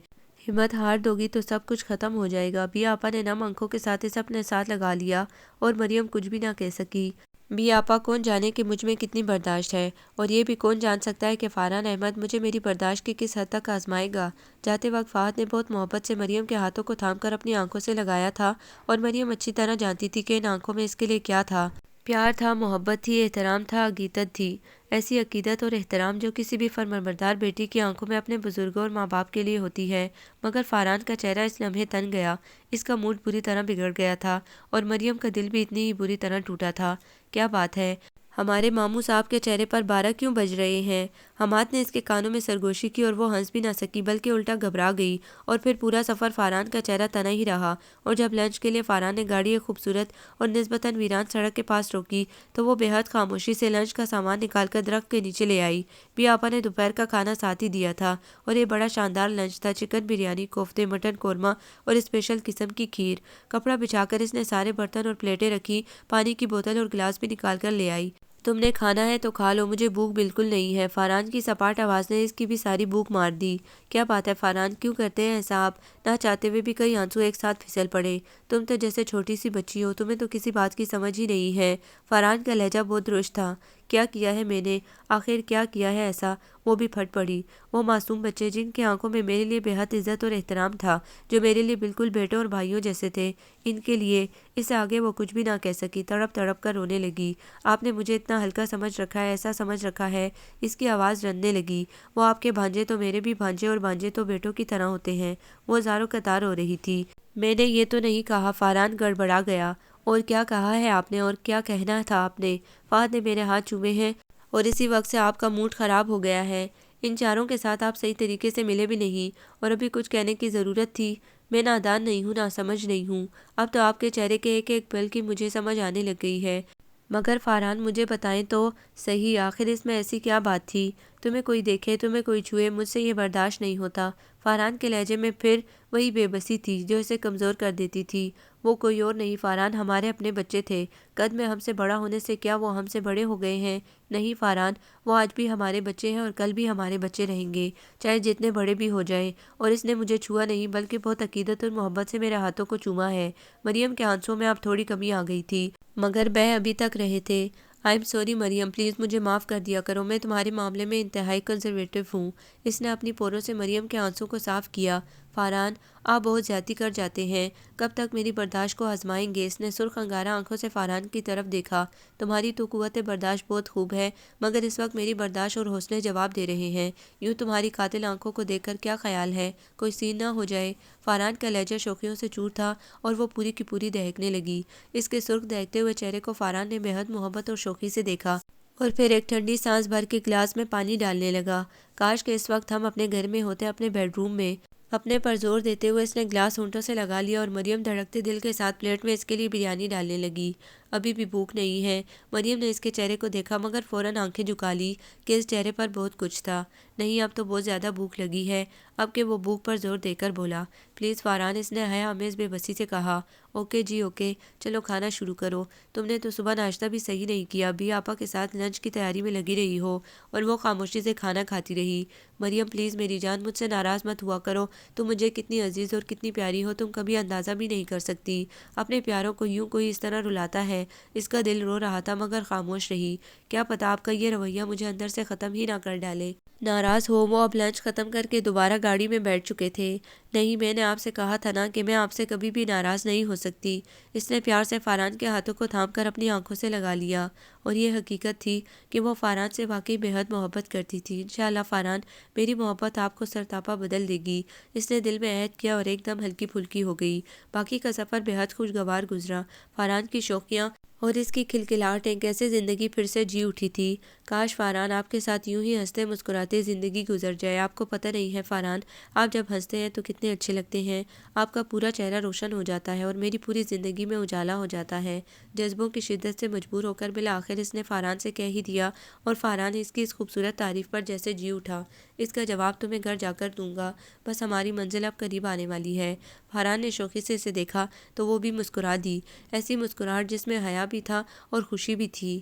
ہمت ہار دو گی تو سب کچھ ختم ہو جائے گا۔ بی آپا نے نم آنکھوں کے ساتھ اسے اپنے ساتھ لگا لیا اور مریم کچھ بھی نہ کہہ سکی۔ بی آپا، کون جانے کہ مجھ میں کتنی برداشت ہے، اور یہ بھی کون جان سکتا ہے کہ فارہان احمد مجھے میری برداشت کی کس حد تک آزمائے گا۔ جاتے وقت فہد نے بہت محبت سے مریم کے ہاتھوں کو تھام کر اپنی آنکھوں سے لگایا تھا، اور مریم اچھی طرح جانتی تھی کہ ان آنکھوں میں اس کے لیے کیا تھا۔ پیار تھا، محبت تھی، احترام تھا، عقیدت تھی، ایسی عقیدت اور احترام جو کسی بھی فرمانبردار بیٹی کی آنکھوں میں اپنے بزرگوں اور ماں باپ کے لیے ہوتی ہے۔ مگر فارہان کا چہرہ اس لمحے تن گیا، اس کا موڈ بری طرح بگڑ گیا تھا، اور مریم کا دل بھی اتنی ہی بری طرح ٹوٹا تھا۔ کیا بات ہے، ہمارے ماموں صاحب کے چہرے پر 12 کیوں بج رہے ہیں؟ حماد نے اس کے کانوں میں سرگوشی کی، اور وہ ہنس بھی نہ سکی بلکہ الٹا گھبرا گئی، اور پھر پورا سفر فارہان کا چہرہ تنا ہی رہا۔ اور جب لنچ کے لیے فارہان نے گاڑی ایک خوبصورت اور نسبتاً ویران سڑک کے پاس روکی تو وہ بے حد خاموشی سے لنچ کا سامان نکال کر درخت کے نیچے لے آئی۔ بی آپا نے دوپہر کا کھانا ساتھ ہی دیا تھا، اور یہ بڑا شاندار لنچ تھا، چکن بریانی، کوفتے، مٹن قورمہ اور اسپیشل قسم کی کھیر۔ کپڑا بچھا کر اس نے سارے برتن اور پلیٹیں رکھی، پانی کی بوتل اور گلاس بھی نکال کر لے آئی۔ تم نے کھانا ہے تو کھا لو، مجھے بھوک بالکل نہیں ہے۔ فارہان کی سپاٹ آواز نے اس کی بھی ساری بھوک مار دی۔ کیا بات ہے فارہان، کیوں کرتے ہیں ایسا آپ؟ نہ چاہتے ہوئے بھی کئی آنسو ایک ساتھ پھسل پڑے۔ تم تو جیسے چھوٹی سی بچی ہو، تمہیں تو کسی بات کی سمجھ ہی نہیں ہے۔ فارہان کا لہجہ بہت درست تھا۔ کیا کیا ہے میں نے، آخر کیا کیا ہے ایسا؟ وہ بھی پھٹ پڑی۔ وہ معصوم بچے جن کی آنکھوں میں میرے لیے بے حد عزت اور احترام تھا، جو میرے لیے بالکل بیٹوں اور بھائیوں جیسے تھے، ان کے لیے، اس سے آگے وہ کچھ بھی نہ کہہ سکی، تڑپ تڑپ کر رونے لگی۔ آپ نے مجھے اتنا ہلکا سمجھ رکھا ہے، ایسا سمجھ رکھا ہے۔ اس کی آواز رننے لگی۔ وہ آپ کے بھانجے تو میرے بھی بھانجے، اور بھانجے تو بیٹوں کی طرح ہوتے ہیں۔ وہ زاروں قطار ہو رہی تھی۔ میں نے یہ تو نہیں کہا، فارہان گڑبڑا گیا۔ اور کیا کہا ہے آپ نے، اور کیا کہنا تھا آپ نے؟ فہد نے میرے ہاتھ چومے ہیں، اور اسی وقت سے آپ کا موڈ خراب ہو گیا ہے۔ ان چاروں کے ساتھ آپ صحیح طریقے سے ملے بھی نہیں، اور ابھی کچھ کہنے کی ضرورت تھی۔ میں نادان نہیں ہوں، ناسمجھ نہیں ہوں۔ اب تو آپ کے چہرے کے ایک ایک پل کی مجھے سمجھ آنے لگ گئی ہے۔ مگر فاران مجھے بتائیں تو صحیح، آخر اس میں ایسی کیا بات تھی؟ تمہیں کوئی دیکھے، تمہیں کوئی چھوئے، مجھ سے یہ برداشت نہیں ہوتا۔ فاران کے لہجے میں پھر وہی بے بسی تھی جو اسے کمزور کر دیتی تھی۔ وہ کوئی اور نہیں فاران، ہمارے اپنے بچے تھے۔ قد میں ہم سے بڑا ہونے سے کیا وہ ہم سے بڑے ہو گئے ہیں؟ نہیں فاران، وہ آج بھی ہمارے بچے ہیں اور کل بھی ہمارے بچے رہیں گے، چاہے جتنے بڑے بھی ہو جائیں۔ اور اس نے مجھے چھوا نہیں بلکہ بہت عقیدت اور محبت سے میرے ہاتھوں کو چوما ہے۔ مریم کے آنسوؤں میں اب تھوڑی کمی آ گئی تھی، مگر بہہ ابھی تک رہے تھے۔ I am sorry Maryam, please مجھے معاف کر دیا کرو، میں تمہارے معاملے میں انتہائی کنزرویٹو ہوں۔ اس نے اپنی پوروں سے مریم کے آنسوں کو صاف کیا۔ فاران، آپ بہت زیادتی کر جاتے ہیں، کب تک میری برداشت کو آزمائیں گے؟ اس نے سرخ انگارہ آنکھوں سے فاران کی طرف دیکھا۔ تمہاری تو قوت برداشت بہت خوب ہے، مگر اس وقت میری برداشت اور حوصلے جواب دے رہے ہیں۔ یوں تمہاری قاتل آنکھوں کو دیکھ کر کیا خیال ہے؟ کوئی سین نہ ہو جائے؟ فاران کا لہجہ شوخیوں سے چور تھا اور وہ پوری کی پوری دہکنے لگی۔ اس کے سرخ دہکتے ہوئے چہرے کو فاران نے بے حد محبت اور شوخی سے دیکھا اور پھر ایک ٹھنڈی سانس بھر کے گلاس میں پانی ڈالنے لگا۔ کاش کہ اس وقت ہم اپنے گھر میں ہوتے، اپنے بیڈ روم میں۔ اپنے پر زور دیتے ہوئے اس نے گلاس ہونٹوں سے لگا لیا اور مریم دھڑکتے دل کے ساتھ پلیٹ میں اس کے لیے بریانی ڈالنے لگی۔ ابھی بھی بھوک نہیں ہے؟ مریم نے اس کے چہرے کو دیکھا مگر فوراً آنکھیں جھکا لی کہ اس چہرے پر بہت کچھ تھا۔ نہیں، اب تو بہت زیادہ بھوک لگی ہے۔ اب کہ وہ بھوک پر زور دے کر بولا۔ پلیز فاران، اس نے حیا آمیز بے بسی سے کہا۔ اوکے جی اوکے، چلو کھانا شروع کرو۔ تم نے تو صبح ناشتہ بھی صحیح نہیں کیا، ابھی آپا کے ساتھ لنچ کی تیاری میں لگی رہی ہو اور وہ خاموشی سے کھانا کھاتی رہی۔ مریم پلیز میری جان، مجھ سے ناراض مت ہوا کرو، تم مجھے کتنی عزیز اور کتنی پیاری ہو تم کبھی اندازہ بھی نہیں کر سکتی۔ اپنے پیاروں کو یوں کوئی اس طرح رلاتا ہے؟ اس کا دل رو رہا تھا مگر خاموش رہی۔ کیا پتا آپ کا یہ رویہ مجھے اندر سے ختم ہی نہ کر ڈالے۔ ناراض ہو؟ وہ اب لنچ ختم کر کے دوبارہ گاڑی میں بیٹھ چکے تھے۔ نہیں، میں نے آپ سے کہا تھا نا کہ میں آپ سے کبھی بھی ناراض نہیں ہو سکتی۔ اس نے پیار سے فاران کے ہاتھوں کو تھام کر اپنی آنکھوں سے لگا لیا، اور یہ حقیقت تھی کہ وہ فاران سے واقعی بے حد محبت کرتی تھی۔ انشاءاللہ فاران، میری محبت آپ کو سرتاپا بدل دے گی۔ اس نے دل میں عہد کیا اور ایک دم ہلکی پھلکی ہو گئی۔ باقی کا سفر بے حد خوشگوار گزرا۔ فاران کی شوخیاں اور اس کی کھلکھلاہٹیں کیسے زندگی پھر سے جی اٹھی تھی۔ کاش فاران، آپ کے ساتھ یوں ہی ہنستے مسکراتے زندگی گزر جائے۔ آپ کو پتہ نہیں ہے فاران، آپ جب ہنستے ہیں تو کتنے اچھے لگتے ہیں۔ آپ کا پورا چہرہ روشن ہو جاتا ہے اور میری پوری زندگی میں اجالا ہو جاتا ہے۔ جذبوں کی شدت سے مجبور ہو کر بالآخر اس نے فاران سے کہہ ہی دیا، اور فاران اس کی اس خوبصورت تعریف پر جیسے جی اٹھا۔ اس کا جواب تمہیں گھر جا کر دوں گا، بس ہماری منزل اب قریب آنے والی ہے۔ فاران نے شوخی سے اسے دیکھا تو وہ بھی مسکرا دی، ایسی مسکراہٹ جس میں حیا بھی تھا اور خوشی بھی تھی۔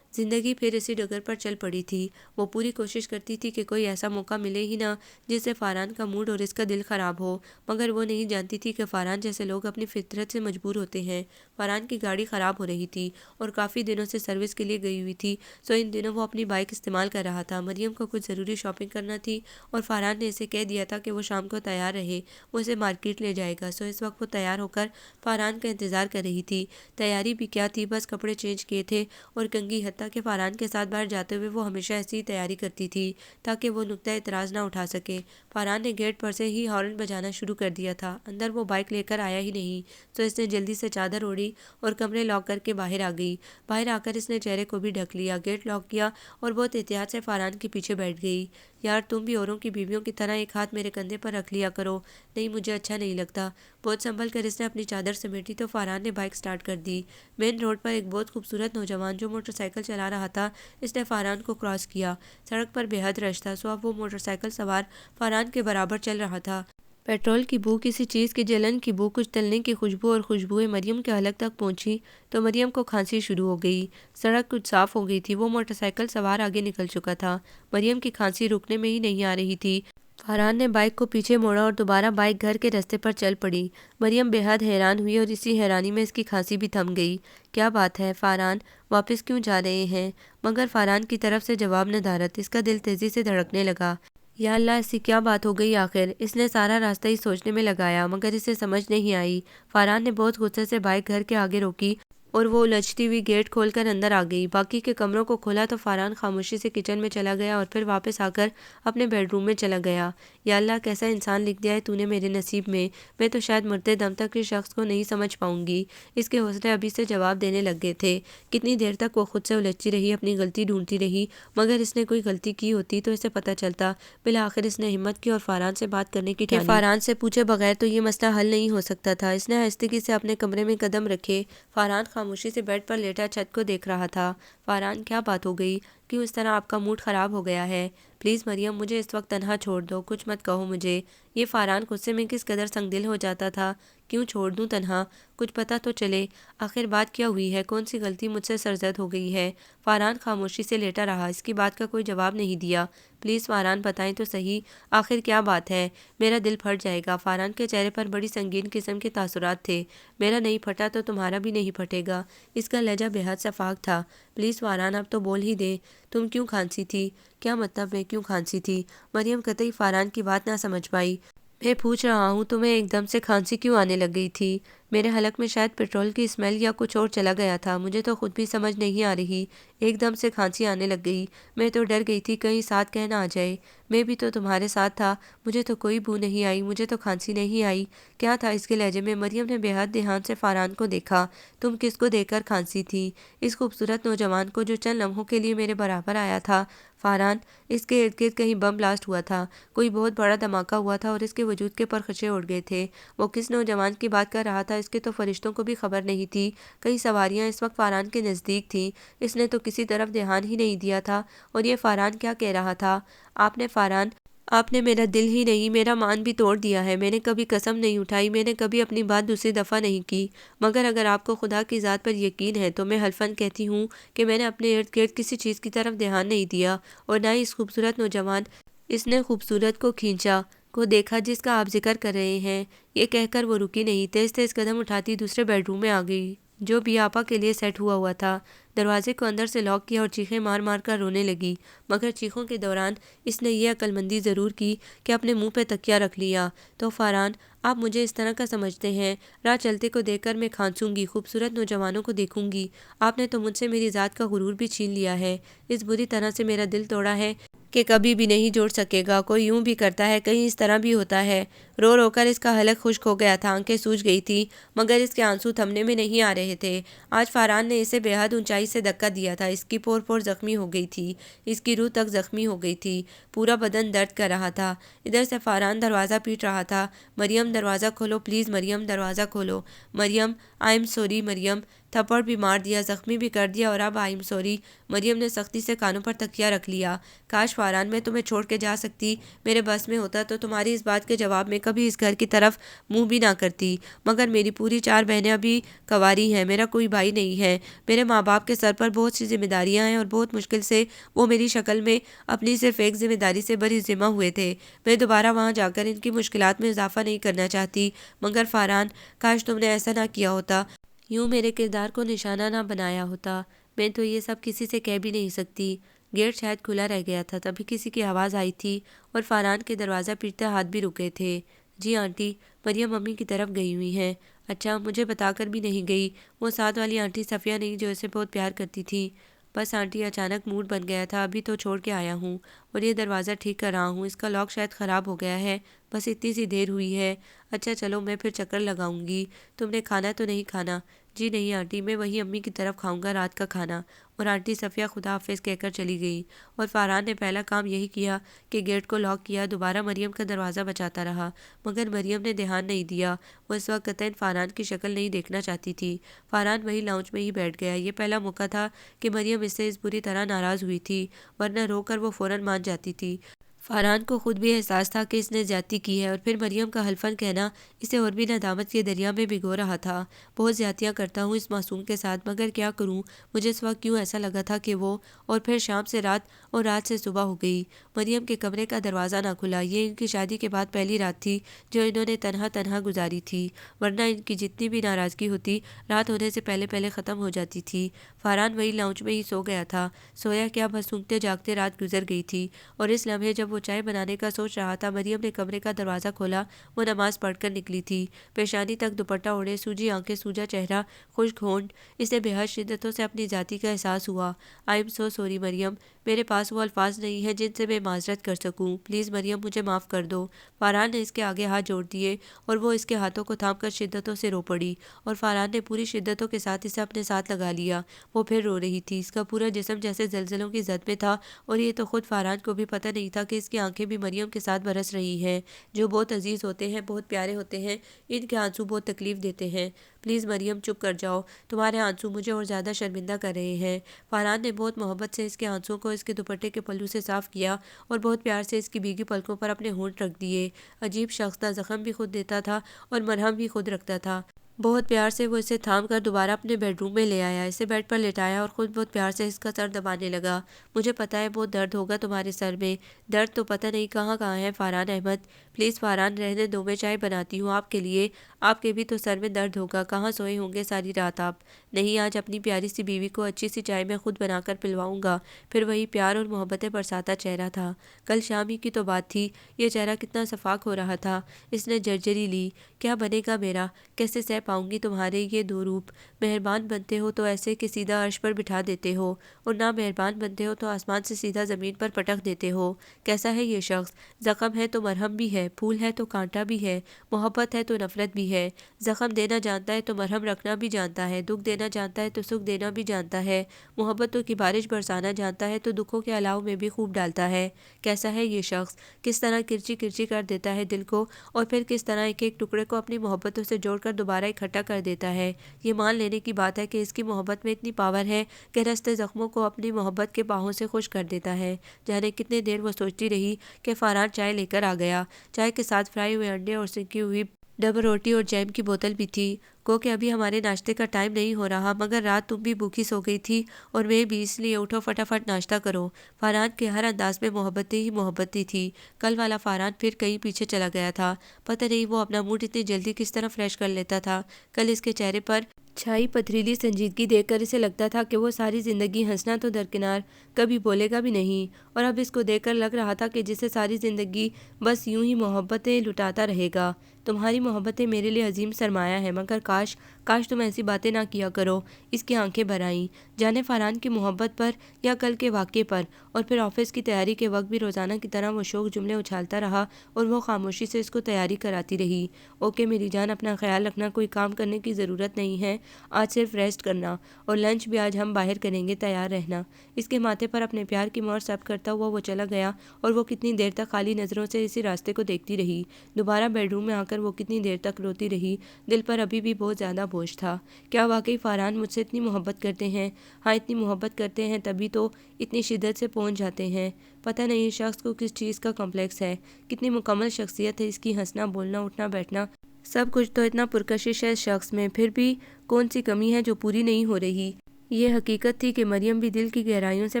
زندگی پھر اسی ڈگر پر چل پڑی تھی۔ وہ پوری کوشش کرتی تھی کہ کوئی ایسا موقع ملے ہی نہ جس سے فاران کا موڈ اور اس کا دل خراب ہو، مگر وہ نہیں جانتی تھی کہ فاران جیسے لوگ اپنی فطرت سے مجبور ہوتے ہیں۔ فاران کی گاڑی خراب ہو رہی تھی اور کافی دنوں سے سروس کے لیے گئی ہوئی تھی، سو ان دنوں وہ اپنی بائک استعمال کر رہا تھا۔ مریم کو کچھ ضروری شاپنگ کرنا تھی اور فاران نے اسے کہہ دیا تھا کہ وہ شام کو تیار رہے، وہ اسے مارکیٹ لے جائے گا، سو اس وقت وہ تیار ہو کر فاران کا انتظار کر رہی تھی۔ تیاری بھی کیا تھی، بس کپڑے چینج کیے تھے اور کنگھی، حتیٰ کہ فاران کے ساتھ باہر جاتے ہوئے وہ ہمیشہ ایسی ہی تیاری کرتی تھی تاکہ وہ نقطہ اعتراض نہ اٹھا سکے۔ فاران نے گیٹ پر سے ہی ہارن بجانا شروع کر دیا تھا، اندر وہ بائک لے کر آیا ہی نہیں، تو اس نے جلدی سے چادر اوڑھی اور کمرے لاک کر کے باہر آ گئی۔ باہر آ کر اس نے چہرے کو بھی ڈھک لیا، گیٹ لاک کیا اور بہت احتیاط سے فاران کے پیچھے بیٹھ گئی۔ یار تم بھی اوروں کی بیویوں کی طرح ایک ہاتھ میرے کندھے پر رکھ لیا کرو۔ نہیں، مجھے اچھا نہیں لگتا۔ بہت سنبھل کر اس نے اپنی چادر سمیٹی تو فاران نے بائک سٹارٹ کر دی۔ مین روڈ پر ایک بہت خوبصورت نوجوان جو موٹر سائیکل چلا رہا تھا، اس نے فاران کو کراس کیا۔ سڑک پر بے حد رش تھا، سو اب وہ موٹر سائیکل سوار فاران کے برابر چل رہا تھا۔ پیٹرول کی بو، کسی چیز کی جلن کی بو، کچھ تلنے کی خوشبو، اور خوشبوئیں مریم کے حلق تک پہنچی تو مریم کو کھانسی شروع ہو گئی۔ سڑک کچھ صاف ہو گئی تھی، وہ موٹر سائیکل سوار آگے نکل چکا تھا۔ مریم کی کھانسی رکنے میں ہی نہیں آ رہی تھی۔ فاران نے بائک کو پیچھے موڑا اور دوبارہ بائک گھر کے رستے پر چل پڑی۔ مریم بے حد حیران ہوئی اور اسی حیرانی میں اس کی کھانسی بھی تھم گئی۔ کیا بات ہے فاران، واپس کیوں جا رہے ہیں؟ مگر فاران کی طرف سے جواب ندارت۔ اس کا دل تیزی سے دھڑکنے لگا۔ یا اللہ، ایسی کیا بات ہو گئی آخر؟ اس نے سارا راستہ ہی سوچنے میں لگایا مگر اسے سمجھ نہیں آئی۔ فاران نے بہت غصے سے بائک گھر کے آگے روکی اور وہ الجھتی ہوئی گیٹ کھول کر اندر آ گئی۔ باقی کے کمروں کو کھولا تو فاران خاموشی سے کچن میں چلا گیا اور پھر واپس آ کر اپنے بیڈ روم میں چلا گیا۔ یا اللہ، کیسا انسان لکھ دیا ہے تو نے میرے نصیب میں تو شاید مرتے دم تک اس شخص کو نہیں سمجھ پاؤں گی۔ اس کے حوصلے ابھی سے جواب دینے لگ گئے تھے۔ کتنی دیر تک وہ خود سے الجھتی رہی، اپنی غلطی ڈھونڈتی رہی، مگر اس نے کوئی غلطی کی ہوتی تو اسے پتہ چلتا۔ بالآخر اس نے ہمت کی اور فاران سے بات کرنے کی ٹھانی۔ فاران سے پوچھے بغیر تو یہ مسئلہ حل نہیں ہو سکتا تھا۔ اس نے آہستگی سے اپنے کمرے میں قدم رکھے۔ فاران خاموشی سے بیڈ پر لیٹا چھت کو دیکھ رہا تھا۔ فاران کیا بات ہو گئی؟ کیوں اس طرح آپ کا موڈ خراب ہو گیا ہے؟ پلیز مریم مجھے اس وقت تنہا چھوڑ دو، کچھ مت کہو مجھے۔ یہ فاران غصے میں کس قدر سنگ دل ہو جاتا تھا۔ کیوں چھوڑ دوں تنہا؟ کچھ پتہ تو چلے، آخر بات کیا ہوئی ہے؟ کون سی غلطی مجھ سے سرزد ہو گئی ہے؟ فاران خاموشی سے لیٹا رہا، اس کی بات کا کوئی جواب نہیں دیا۔ پلیز فاران بتائیں تو صحیح، آخر کیا بات ہے؟ میرا دل پھٹ جائے گا۔ فاران کے چہرے پر بڑی سنگین قسم کے تاثرات تھے۔ میرا نہیں پھٹا تو تمہارا بھی نہیں پھٹے گا۔ اس کا لہجہ بے حد شفاف تھا۔ پلیز فاران اب تو بول ہی دے، تم کیوں کھانسی تھی؟ کیا مطلب میں کیوں کھانسی تھی؟ مریم قطعی فاران کی بات نہ سمجھ پائی۔ میں پوچھ رہا ہوں تمہیں ایک دم سے کھانسی کیوں آنے لگ گئی تھی؟ میرے حلق میں شاید پیٹرول کی اسمیل یا کچھ اور چلا گیا تھا، مجھے تو خود بھی سمجھ نہیں آ رہی۔ ایک دم سے کھانسی آنے لگ گئی، میں تو ڈر گئی تھی کہیں ساتھ کہہ نہ آ جائے۔ میں بھی تو تمہارے ساتھ تھا، مجھے تو کوئی بو نہیں آئی، مجھے تو کھانسی نہیں آئی۔ کیا تھا اس کے لہجے میں؟ مریم نے بے حد دھیان سے فاران کو دیکھا۔ تم کس کو دیکھ کر کھانسی تھی؟ اس خوبصورت نوجوان کو جو چند لمحوں کے لیے میرے برابر آیا تھا۔ فاران، اس کے ارد گرد کہیں بم بلاسٹ ہوا تھا، کوئی بہت بڑا دھماکہ ہوا تھا اور اس کے وجود کے پرخاشے اڑ گئے تھے۔ وہ کس نوجوان کی بات کر رہا تھا اس کے تو فرشتوں کو بھی خبر نہیں تھی۔ کئی سواریاں اس وقت فاران کے نزدیک تھیں، اس نے تو کسی طرف دھیان ہی نہیں دیا تھا۔ اور یہ فاران کیا کہہ رہا تھا؟ آپ نے فاران، آپ نے میرا دل ہی نہیں میرا مان بھی توڑ دیا ہے۔ میں نے کبھی قسم نہیں اٹھائی، میں نے کبھی اپنی بات دوسری دفعہ نہیں کی، مگر اگر آپ کو خدا کی ذات پر یقین ہے تو میں حلفاً کہتی ہوں کہ میں نے اپنے ارد گرد کسی چیز کی طرف دھیان نہیں دیا، اور نہ ہی اس خوبصورت نوجوان، اس نے خوبصورت کو کھینچا، کو دیکھا جس کا آپ ذکر کر رہے ہیں۔ یہ کہہ کر وہ رکی نہیں، تیز تیز قدم اٹھاتی دوسرے بیڈ روم میں آ گئی جو بی آپا کے لیے سیٹ ہوا تھا۔ دروازے کو اندر سے لاک کیا اور چیخیں مار مار کر رونے لگی، مگر چیخوں کے دوران اس نے یہ عقل مندی ضرور کی کہ اپنے منہ پہ تکیہ رکھ لیا۔ تو فاران، آپ مجھے اس طرح کا سمجھتے ہیں؟ راہ چلتے کو دیکھ کر میں کھانسوں گی، خوبصورت نوجوانوں کو دیکھوں گی؟ آپ نے تو مجھ سے میری ذات کا غرور بھی چھین لیا ہے، اس بری طرح سے میرا دل توڑا ہے کہ کبھی بھی نہیں جوڑ سکے گا۔ کوئی یوں بھی کرتا ہے، کہیں اس طرح بھی ہوتا ہے۔ رو رو کر اس کا حلق خشک ہو گیا تھا، آنکھیں سوج گئی تھی، مگر اس کے آنسو تھمنے میں نہیں آ رہے تھے۔ آج فاران نے اسے بے حد اونچائی سے دھکا دیا تھا، اس کی پور پور زخمی ہو گئی تھی، اس کی روح تک زخمی ہو گئی تھی، پورا بدن درد کر رہا تھا۔ ادھر سے فاران دروازہ پیٹ رہا تھا، مریم دروازہ کھولو پلیز، مریم دروازہ کھولو، مریم آئی ایم سوری، مریم۔ تھپڑ بھی مار دیا، زخمی بھی کر دیا، اور اب آئی ایم سوری۔ مریم نے سختی سے کانوں پر تکیہ رکھ لیا۔ کاش فاران میں تمہیں چھوڑ کے جا سکتی، میرے بس میں ہوتا تو تمہاری اس بات کے جواب میں کبھی اس گھر کی طرف منہ بھی نہ کرتی، مگر میری پوری 4 بہنیں ابھی کنواری ہیں، میرا کوئی بھائی نہیں ہے، میرے ماں باپ کے سر پر بہت سی ذمہ داریاں ہیں، اور بہت مشکل سے وہ میری شکل میں اپنی صرف ایک ذمہ داری سے بری ذمہ ہوئے تھے۔ میں دوبارہ وہاں جا کر ان کی مشکلات میں اضافہ نہیں کرنا چاہتی، مگر فاران، کاش تم نے ایسا نہ کیا ہوتا، یوں میرے کردار کو نشانہ نہ بنایا ہوتا۔ میں تو یہ سب کسی سے کہہ بھی نہیں سکتی۔ گیٹ شاید کھلا رہ گیا تھا، تبھی کسی کی آواز آئی تھی اور فاران کے دروازہ پیٹتے ہاتھ بھی رکے تھے۔ جی آنٹی، مریم امی کی طرف گئی ہوئی ہیں۔ اچھا، مجھے بتا کر بھی نہیں گئی؟ وہ ساتھ والی آنٹی صفیہ نہیں جو اسے بہت پیار کرتی تھی؟ بس آنٹی، اچانک موڈ بن گیا تھا، ابھی تو چھوڑ کے آیا ہوں، اور یہ دروازہ ٹھیک کر رہا ہوں، اس کا لاک شاید خراب ہو گیا ہے، بس اتنی سی دیر ہوئی ہے۔ اچھا چلو، میں پھر چکر لگاؤں گی۔ تم نے کھانا تو نہیں کھانا؟ جی نہیں آنٹی، میں وہی امی کی طرف کھاؤں گا رات کا کھانا۔ اور آنٹی صفیہ خدا حافظ کہہ کر چلی گئی، اور فاران نے پہلا کام یہی کیا کہ گیٹ کو لاک کیا، دوبارہ مریم کا دروازہ بچاتا رہا، مگر مریم نے دھیان نہیں دیا، وہ اس وقت قطعاً فاران کی شکل نہیں دیکھنا چاہتی تھی۔ فاران وہی لاؤنج میں ہی بیٹھ گیا۔ یہ پہلا موقع تھا کہ مریم اس سے اس بری طرح ناراض ہوئی تھی، ورنہ رو کر وہ فوراً مان جاتی تھی۔ فاران کو خود بھی احساس تھا کہ اس نے زیادتی کی ہے، اور پھر مریم کا حلفاً کہنا اسے اور بھی ندامت کے دریا میں بھگو رہا تھا۔ بہت زیادتیاں کرتا ہوں اس معصوم کے ساتھ، مگر کیا کروں؟ مجھے اس وقت کیوں ایسا لگا تھا کہ وہ، اور پھر شام سے رات اور رات سے صبح ہو گئی، مریم کے کمرے کا دروازہ نہ کھلا۔ یہ ان کی شادی کے بعد پہلی رات تھی جو انہوں نے تنہا تنہا گزاری تھی، ورنہ ان کی جتنی بھی ناراضگی ہوتی رات ہونے سے پہلے پہلے ختم ہو جاتی تھی۔ فاران وہی لاؤنج میں ہی سو گیا تھا، سویا کیا، بس سونگتے جاگتے رات گزر گئی تھی، اور اس لمحے جب وہ چائے بنانے کا سوچ رہا تھا، مریم نے کمرے کا دروازہ کھولا۔ وہ نماز پڑھ کر نکلی تھی، پیشانی تک دوپٹہ اوڑھے، سوجی آنکھیں، سوجا چہرہ، خشک ہونٹ۔ اسے بے حد شدتوں سے اپنی ذاتی کا احساس ہوا۔ آئی ایم سو سوری مریم، میرے پاس وہ الفاظ نہیں ہیں جن سے میں معذرت کر سکوں، پلیز مریم مجھے معاف کر دو۔ فاران نے اس کے آگے ہاتھ جوڑ دیے، اور وہ اس کے ہاتھوں کو تھام کر شدتوں سے رو پڑی، اور فاران نے پوری شدتوں کے ساتھ اسے اپنے ساتھ لگا لیا۔ وہ پھر رو رہی تھی، اس کا پورا جسم جیسے زلزلوں کی زد میں تھا، اور یہ تو خود فاران کو بھی پتہ نہیں تھا کہ اس اس کی آنکھیں بھی مریم کے ساتھ برس رہی ہیں۔ جو بہت عزیز ہوتے ہیں، بہت پیارے ہوتے ہیں، ان کے آنسو بہت تکلیف دیتے ہیں۔ پلیز مریم چپ کر جاؤ، تمہارے آنسو مجھے اور زیادہ شرمندہ کر رہے ہیں۔ فارہان نے بہت محبت سے اس کے آنسو کو اس کے دوپٹے کے پلو سے صاف کیا اور بہت پیار سے اس کی بھیگی پلکوں پر اپنے ہونٹ رکھ دیے۔ عجیب شخص تھا، زخم بھی خود دیتا تھا اور مرہم بھی خود رکھتا تھا۔ بہت پیار سے وہ اسے تھام کر دوبارہ اپنے بیڈ روم میں لے آیا، اسے بیڈ پر لٹایا اور خود بہت پیار سے اس کا سر دبانے لگا۔ مجھے پتا ہے بہت درد ہوگا تمہارے سر میں، درد تو پتہ نہیں کہاں کہاں ہے فارہان احمد۔ پلیز فارہان رہنے دو، میں چائے بناتی ہوں آپ کے لیے، آپ کے بھی تو سر میں درد ہوگا، کہاں سوئے ہوں گے ساری رات آپ۔ نہیں، آج اپنی پیاری سی بیوی کو اچھی سی چائے میں خود بنا کر پلواؤں گا۔ پھر وہی پیار اور محبتیں برساتا چہرہ تھا۔ کل شام ہی کی تو بات تھی، یہ چہرہ کتنا شفاف ہو رہا تھا۔ اس نے جرجری لی، کیا بنے گا میرا، کیسے سہ پاؤں گی تمہارے یہ دو روپ۔ مہربان بنتے ہو تو ایسے کہ سیدھا عرش پر بٹھا دیتے ہو، اور نہ مہربان بنتے ہو تو آسمان سے سیدھا زمین پر پٹک دیتے ہو۔ کیسا ہے یہ شخص، زخم ہے تو مرہم بھی ہے، پھول ہے تو کانٹا بھی ہے، محبت ہے تو نفرت بھی ہے۔ زخم دینا جانتا ہے تو مرہم رکھنا بھی جانتا ہے، دکھ دینا جانتا ہے تو سکھ دینا بھی جانتا ہے، محبتوں کی بارش برسانا جانتا ہے تو دکھوں کے الاؤ میں بھی خوب ڈالتا ہے۔ کیسا ہے یہ شخص، کس طرح کرچی کرچی کر دیتا ہے دل کو، اور پھر کس طرح ایک ایک ٹکڑے کو اپنی محبتوں سے جوڑ کر دوبارہ اکٹھا کر دیتا ہے۔ یہ مان لینے کی بات ہے کہ اس کی محبت میں اتنی پاور ہے کہ رستے زخموں کو اپنی محبت کے باہوں سے خشک کر دیتا ہے۔ جانے کتنے دیر وہ سوچتی رہی کہ فارہان چائے لے کر آ گیا۔ چائے کے ساتھ فرائی ہوئے انڈے اور سکی ہوئی ڈبل روٹی اور جیم کی بوتل بھی تھی۔ کو کہ ابھی ہمارے ناشتے کا ٹائم نہیں ہو رہا، مگر رات تم بھی بھوکی سو گئی تھی اور میں بھی، اس لیے اٹھو فٹافٹ ناشتہ کرو۔ فارہان کے ہر انداز میں محبتیں ہی محبتیں تھی۔ کل والا فارہان پھر کہیں پیچھے چلا گیا تھا، پتہ نہیں وہ اپنا موڈ اتنی جلدی کس طرح فریش کر لیتا تھا۔ کل اس کے چہرے پر چھائی پتھریلی سنجیدگی دیکھ کر اسے لگتا تھا کہ وہ ساری زندگی ہنسنا تو درکنار کبھی بولے گا بھی نہیں، اور اب اس کو دیکھ کر لگ رہا تھا کہ جسے ساری زندگی بس یوں ہی محبتیں لٹاتا رہے گا۔ تمہاری محبتیں میرے لیے عظیم سرمایہ ہے، مگر کاش تم ایسی باتیں نہ کیا کرو۔ اس کی آنکھیں بھر آئیں، جانے فارہان کی محبت پر یا کل کے واقعے پر، اور پھر آفس کی تیاری کے وقت بھی روزانہ کی طرح وہ شوق جملے اچھالتا رہا اور وہ خاموشی سے اس کو تیاری کراتی رہی۔ اوکے میری جان، اپنا خیال رکھنا، کوئی کام کرنے کی ضرورت نہیں ہے آج، صرف ریسٹ کرنا، اور لنچ بھی آج ہم باہر کریں گے، تیار رہنا۔ اس کے ماتھے پر اپنے پیار کی مہر ثبت کرتا ہوا وہ چلا گیا، اور وہ کتنی دیر تک خالی نظروں سے اسی راستے کو دیکھتی رہی۔ دوبارہ بیڈ روم میں آ کر وہ کتنی دیر تک روتی رہی، دل پر ابھی بھی بہت زیادہ بوجھ تھا۔ کیا واقعی فارہان مجھ سے اتنی محبت کرتے ہیں؟ ہاں، اتنی محبت کرتے ہیں تبھی تو اتنی شدت سے پہنچ جاتے ہیں۔ پتہ نہیں اس شخص کو کس چیز کا کمپلیکس ہے، کتنی مکمل شخصیت ہے اس کی، ہنسنا، بولنا، اٹھنا بیٹھنا، سب کچھ تو اتنا پرکشش ہے اس شخص میں، پھر بھی کون سی کمی ہے جو پوری نہیں ہو رہی؟ یہ حقیقت تھی کہ مریم بھی دل کی گہرائیوں سے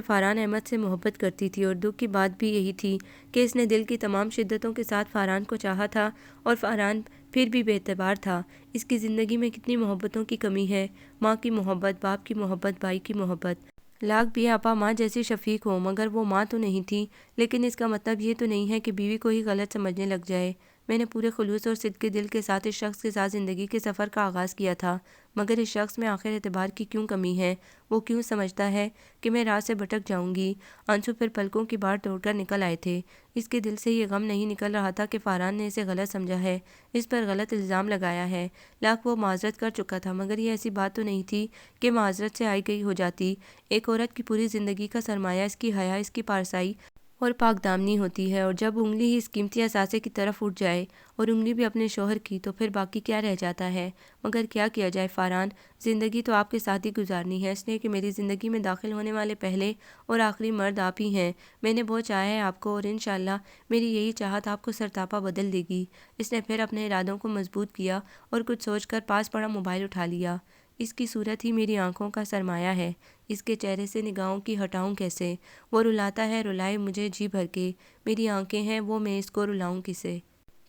فارہان احمد سے محبت کرتی تھی، اور دکھ کی بات بھی یہی تھی کہ اس نے دل کی تمام شدتوں کے ساتھ فارہان کو چاہا تھا، اور فارہان پھر بھی بے اعتبار تھا۔ اس کی زندگی میں کتنی محبتوں کی کمی ہے، ماں کی محبت، باپ کی محبت، بھائی کی محبت۔ لاکھ بھی آپا ماں جیسی شفیق ہو، مگر وہ ماں تو نہیں تھی۔ لیکن اس کا مطلب یہ تو نہیں ہے کہ بیوی کو ہی غلط سمجھنے لگ جائے۔ میں نے پورے خلوص اور صدق کے دل کے ساتھ اس شخص کے ساتھ زندگی کے سفر کا آغاز کیا تھا، مگر اس شخص میں آخر اعتبار کی کیوں کمی ہے؟ وہ کیوں سمجھتا ہے کہ میں راہ سے بھٹک جاؤں گی؟ آنسو پھر پلکوں کی باہر توڑ کر نکل آئے تھے۔ اس کے دل سے یہ غم نہیں نکل رہا تھا کہ فارہان نے اسے غلط سمجھا ہے، اس پر غلط الزام لگایا ہے۔ لاکھ وہ معذرت کر چکا تھا، مگر یہ ایسی بات تو نہیں تھی کہ معذرت سے آئی گئی ہو جاتی۔ ایک عورت کی پوری زندگی کا سرمایہ اس کی حیا، اس کی پارسائی اور پاک دامنی ہوتی ہے، اور جب انگلی ہی اس قیمتی اثاثے کی طرف اٹھ جائے، اور انگلی بھی اپنے شوہر کی، تو پھر باقی کیا رہ جاتا ہے؟ مگر کیا کیا جائے فارہان، زندگی تو آپ کے ساتھ ہی گزارنی ہے، اس لیے کہ میری زندگی میں داخل ہونے والے پہلے اور آخری مرد آپ ہی ہیں۔ میں نے بہت چاہا ہے آپ کو، اور انشاءاللہ میری یہی چاہت آپ کو سرتاپا بدل دے گی۔ اس نے پھر اپنے ارادوں کو مضبوط کیا اور کچھ سوچ کر پاس پڑا موبائل اٹھا لیا۔ اس کی صورت ہی میری آنکھوں کا سرمایہ ہے، اس کے چہرے سے نگاہوں کی ہٹاؤں کیسے؟ وہ رلاتا ہے، رلائے مجھے جی بھر کے، میری آنکھیں ہیں وہ، میں اس کو رلاؤں کسے؟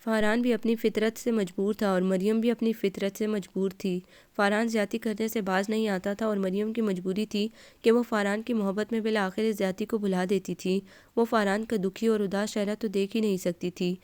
فارہان بھی اپنی فطرت سے مجبور تھا اور مریم بھی اپنی فطرت سے مجبور تھی۔ فارہان زیادتی کرنے سے باز نہیں آتا تھا، اور مریم کی مجبوری تھی کہ وہ فارہان کی محبت میں بالآخر اس زیادتی کو بھلا دیتی تھی۔ وہ فارہان کا دکھی اور اداس چہرہ تو دیکھ ہی نہیں سکتی تھی،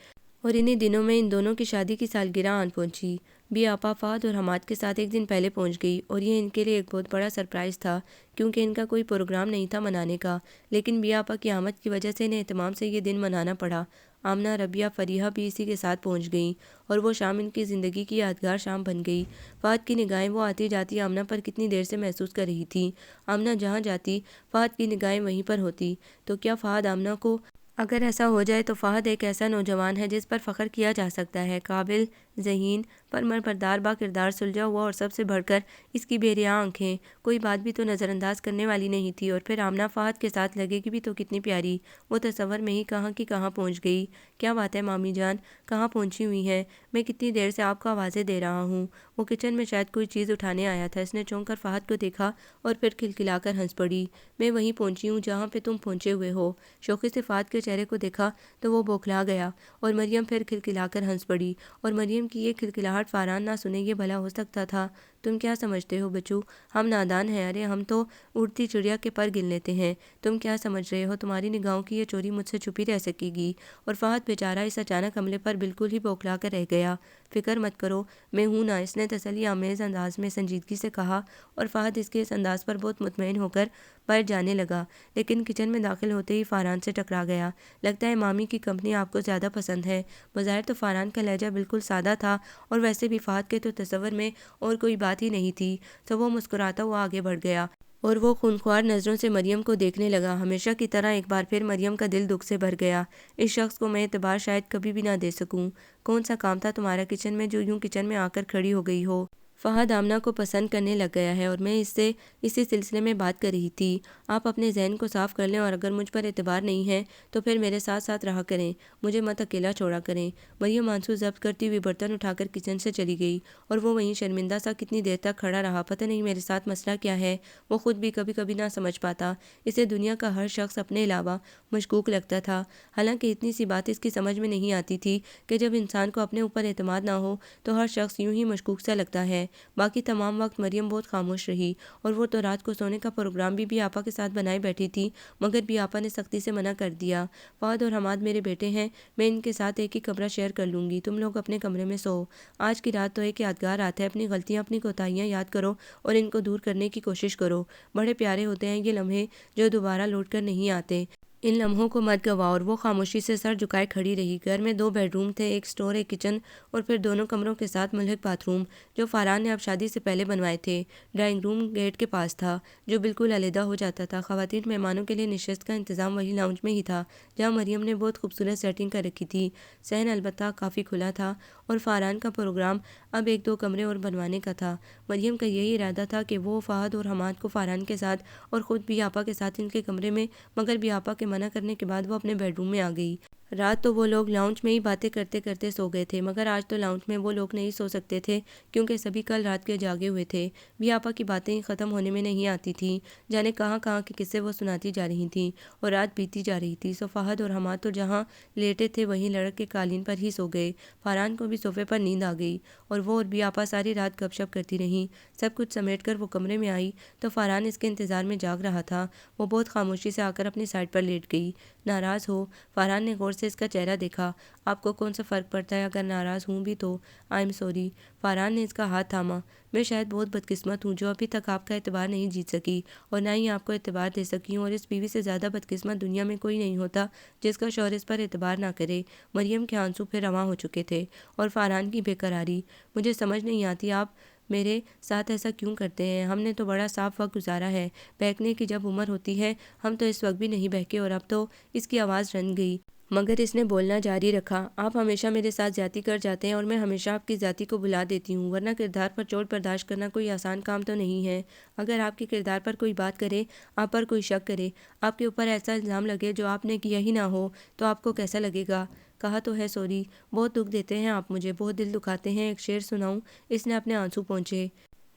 اور انہی دنوں میں ان دونوں کی شادی کی سالگرہ آن پہنچی۔ بی آپا فہد اور حماد کے ساتھ ایک دن پہلے پہنچ گئی، اور یہ ان کے لیے ایک بہت بڑا سرپرائز تھا، کیونکہ ان کا کوئی پروگرام نہیں تھا منانے کا، لیکن بی آپا کی آمد کی وجہ سے انہیں اہتمام سے یہ دن منانا پڑا۔ آمنہ، ربیہ، فریحہ بھی اسی کے ساتھ پہنچ گئیں، اور وہ شام ان کی زندگی کی یادگار شام بن گئی۔ فہد کی نگاہیں وہ آتی جاتی آمنہ پر کتنی دیر سے محسوس کر رہی تھیں۔ آمنہ جہاں جاتی فہد کی نگاہیں وہیں پر ہوتی، تو کیا فہد آمنہ کو اگر ایسا ہو جائے تو فہد ایک ایسا نوجوان ہے جس پر فخر کیا جا سکتا ہے، قابل، ذہین، پرمر با کردار، سلجھا ہوا، اور سب سے بڑھ کر اس کی بے ریا آنکھیں کوئی بات بھی تو نظر انداز کرنے والی نہیں تھی۔ اور پھر آمنہ فہد کے ساتھ لگے گی بھی تو کتنی پیاری، وہ تصور میں ہی کہاں کی کہاں پہنچ گئی۔ کیا بات ہے مامی جان، کہاں پہنچی ہوئی ہیں؟ میں کتنی دیر سے آپ کو آوازیں دے رہا ہوں۔ وہ کچن میں شاید کوئی چیز اٹھانے آیا تھا، اس نے چونک کر فہد کو دیکھا اور پھر کھلکھلا کر ہنس پڑی۔ میں وہیں پہنچی ہوں جہاں پہ تم پہنچے ہوئے ہو۔ شوقی سے فہد کے چہرے کو دیکھا تو وہ بوکھلا گیا اور مریم پھر کھلکھلا کر ہنس پڑی، اور مریم کی یہ کھلکھلاہٹ فاران نہ سنے یہ بھلا ہو سکتا تھا؟ تم کیا سمجھتے ہو بچو، ہم نادان ہیں؟ ارے ہم تو اڑتی چڑیا کے پر گن لیتے ہیں، تم کیا سمجھ رہے ہو تمہاری نگاہوں کی یہ چوری مجھ سے چھپی رہ سکے گی؟ اور فہد بیچارہ اس اچانک حملے پر بالکل ہی بوکھلا کر رہ گیا۔ فکر مت کرو، میں ہوں نا، اس نے تسلی آمیز انداز میں سنجیدگی سے کہا، اور فہد اس کے اس انداز پر بہت مطمئن ہو کر بیٹھ جانے لگا، لیکن کچن میں داخل ہوتے ہی فاران سے ٹکرا گیا۔ لگتا ہے مامی کی کمپنی آپ کو زیادہ پسند ہے۔ بظاہر تو فاران کا لہجہ بالکل سادہ تھا، اور ویسے بھی فہد کے تو تصور میں اور کوئی بات ہی نہیں تھی، تو وہ مسکراتا ہوا آگے بڑھ گیا اور وہ خونخوار نظروں سے مریم کو دیکھنے لگا۔ ہمیشہ کی طرح ایک بار پھر مریم کا دل دکھ سے بھر گیا۔ اس شخص کو میں اعتبار شاید کبھی بھی نہ دے سکوں۔ کون سا کام تھا تمہارا کچن میں جو یوں کچن میں آ کر کھڑی ہو گئی ہو؟ فہد آمنہ کو پسند کرنے لگ گیا ہے اور میں اس سے اسی سلسلے میں بات کر رہی تھی۔ آپ اپنے ذہن کو صاف کر لیں، اور اگر مجھ پر اعتبار نہیں ہے تو پھر میرے ساتھ ساتھ رہا کریں، مجھے مت اکیلا چھوڑا کریں۔ مریم آنسو ضبط کرتی ہوئی برتن اٹھا کر کچن سے چلی گئی، اور وہ وہیں شرمندہ سا کتنی دیر تک کھڑا رہا۔ پتہ نہیں میرے ساتھ مسئلہ کیا ہے، وہ خود بھی کبھی کبھی نہ سمجھ پاتا۔ اسے دنیا کا ہر شخص اپنے علاوہ مشکوک لگتا تھا، حالانکہ اتنی سی بات اس کی سمجھ میں نہیں آتی تھی کہ جب انسان کو اپنے اوپر اعتماد نہ ہو تو ہر شخص یوں ہی مشکوک سا لگتا ہے۔ باقی تمام وقت مریم بہت خاموش رہی، اور وہ تو رات کو سونے کا پروگرام بھی آپا کے ساتھ بنائے بیٹھی تھی، مگر بھی آپا نے سختی سے منع کر دیا۔ فہد اور حماد میرے بیٹے ہیں، میں ان کے ساتھ ایک ہی کمرہ شیئر کر لوں گی، تم لوگ اپنے کمرے میں سو۔ آج کی رات تو ایک یادگار رات ہے، اپنی غلطیاں، اپنی کوتاہیاں یاد کرو اور ان کو دور کرنے کی کوشش کرو۔ بڑے پیارے ہوتے ہیں یہ لمحے جو دوبارہ لوٹ کر نہیں آتے، ان لمحوں کو مت گواؤ۔ اور وہ خاموشی سے سر جھکائے کھڑی رہی۔ گھر میں 2 بیڈ روم تھے، ایک سٹور، ایک کچن، اور پھر دونوں کمروں کے ساتھ ملحق باتھ روم جو فاران نے اب شادی سے پہلے بنوائے تھے۔ ڈرائنگ روم گیٹ کے پاس تھا جو بالکل علیحدہ ہو جاتا تھا۔ خواتین مہمانوں کے لیے نشست کا انتظام وہی لاؤنج میں ہی تھا جہاں مریم نے بہت خوبصورت سیٹنگ کر رکھی تھی۔ صحن البتہ کافی کھلا تھا، اور فاران کا پروگرام اب 1-2 کمرے اور بنوانے کا تھا۔ مریم کا یہی ارادہ تھا کہ وہ فہد اور حماد کو فاران کے ساتھ اور خود بھی آپا کے ساتھ ان کے کمرے میں، مگر بھی آپا کے منع کرنے کے بعد وہ اپنے بیڈ روم میں آ گئی۔ رات تو وہ لوگ لاؤنج میں ہی باتیں کرتے کرتے سو گئے تھے، مگر آج تو لاؤنج میں وہ لوگ نہیں سو سکتے تھے کیونکہ سبھی کل رات کے جاگے ہوئے تھے۔ بھی آپا کی باتیں ختم ہونے میں نہیں آتی تھیں، جانے کہاں کہاں کے قصے وہ سناتی جا رہی تھیں، اور رات بیتی جا رہی تھی۔ سو فہد اور حماد تو جہاں لیٹے تھے وہیں لڑک کے قالین پر ہی سو گئے۔ فاران کو بھی صوفے پر نیند آ گئی، اور وہ اور بھی آپا ساری رات گپ شپ کرتی رہیں۔ سب کچھ سمیٹ کر وہ کمرے میں آئی تو فاران اس کے انتظار میں جاگ رہا تھا۔ وہ بہت خاموشی سے آ کر اپنی سائڈ پر لیٹ گئی۔ ناراض ہو؟ فاران نے غور سے اس کا چہرہ دیکھا۔ آپ کو کون سا فرق پڑتا ہے اگر ناراض ہوں بھی تو؟ I am sorry. فاران نے اس کا ہاتھ تھاما۔ میں شاید بہت بدقسمت ہوں جو ابھی تک آپ کا اعتبار نہیں جیت سکی، اور نہ ہی آپ کو اعتبار دے سکی ہوں، اور اس بیوی سے زیادہ بدقسمت دنیا میں کوئی نہیں ہوتا جس کا شوہر اس پر اعتبار نہ کرے۔ مریم کے آنسو پھر رواں ہو چکے تھے، اور فاران کی بے قراری۔ مجھے سمجھ نہیں آتی آپ میرے ساتھ ایسا کیوں کرتے ہیں؟ ہم نے تو بڑا صاف وقت گزارا ہے، بہکنے کی جب عمر ہوتی ہے ہم تو اس وقت بھی نہیں بہکے۔ اور اب تو اس کی آواز رن گئی، مگر اس نے بولنا جاری رکھا۔ آپ ہمیشہ میرے ساتھ زیادتی کر جاتے ہیں، اور میں ہمیشہ آپ کی زیادتی کو بھلا دیتی ہوں، ورنہ کردار پر چوٹ برداشت کرنا کوئی آسان کام تو نہیں ہے۔ اگر آپ کے کردار پر کوئی بات کرے، آپ پر کوئی شک کرے، آپ کے اوپر ایسا الزام لگے جو آپ نے کیا ہی نہ ہو، تو آپ کو کیسا لگے گا؟ کہا تو ہے سوری، بہت دکھ دیتے ہیں آپ مجھے، بہت دل دکھاتے ہیں۔ ایک شعر سناؤں؟ اس نے اپنے آنسو پونچھے۔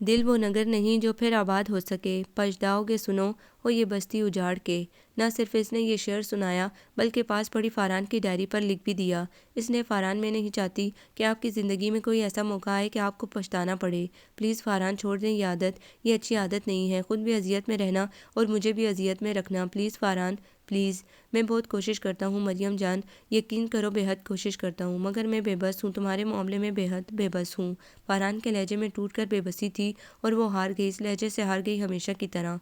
دل وہ نگر نہیں جو پھر آباد ہو سکے، پچھتاؤ گے سنو ہو یہ بستی اجاڑ کے۔ نہ صرف اس نے یہ شعر سنایا بلکہ پاس پڑی فاران کی ڈائری پر لکھ بھی دیا۔ اس نے فاران میں نہیں چاہتی کہ آپ کی زندگی میں کوئی ایسا موقع آئے کہ آپ کو پچھتانا پڑے۔ پلیز فاران چھوڑ دیں یہ عادت، یہ اچھی عادت نہیں ہے، خود بھی اذیت میں رہنا اور مجھے بھی اذیت میں رکھنا۔ Please Faran, please. میں بہت کوشش کرتا ہوں مریم جان، یقین کرو بے حد کوشش کرتا ہوں، مگر میں بے بس ہوں، تمہارے معاملے میں بے حد بے بس ہوں۔ فاران کے لہجے میں ٹوٹ کر بے بسی تھی، اور وہ ہار گئی، اس لہجے سے ہار گئی ہمیشہ کی طرح۔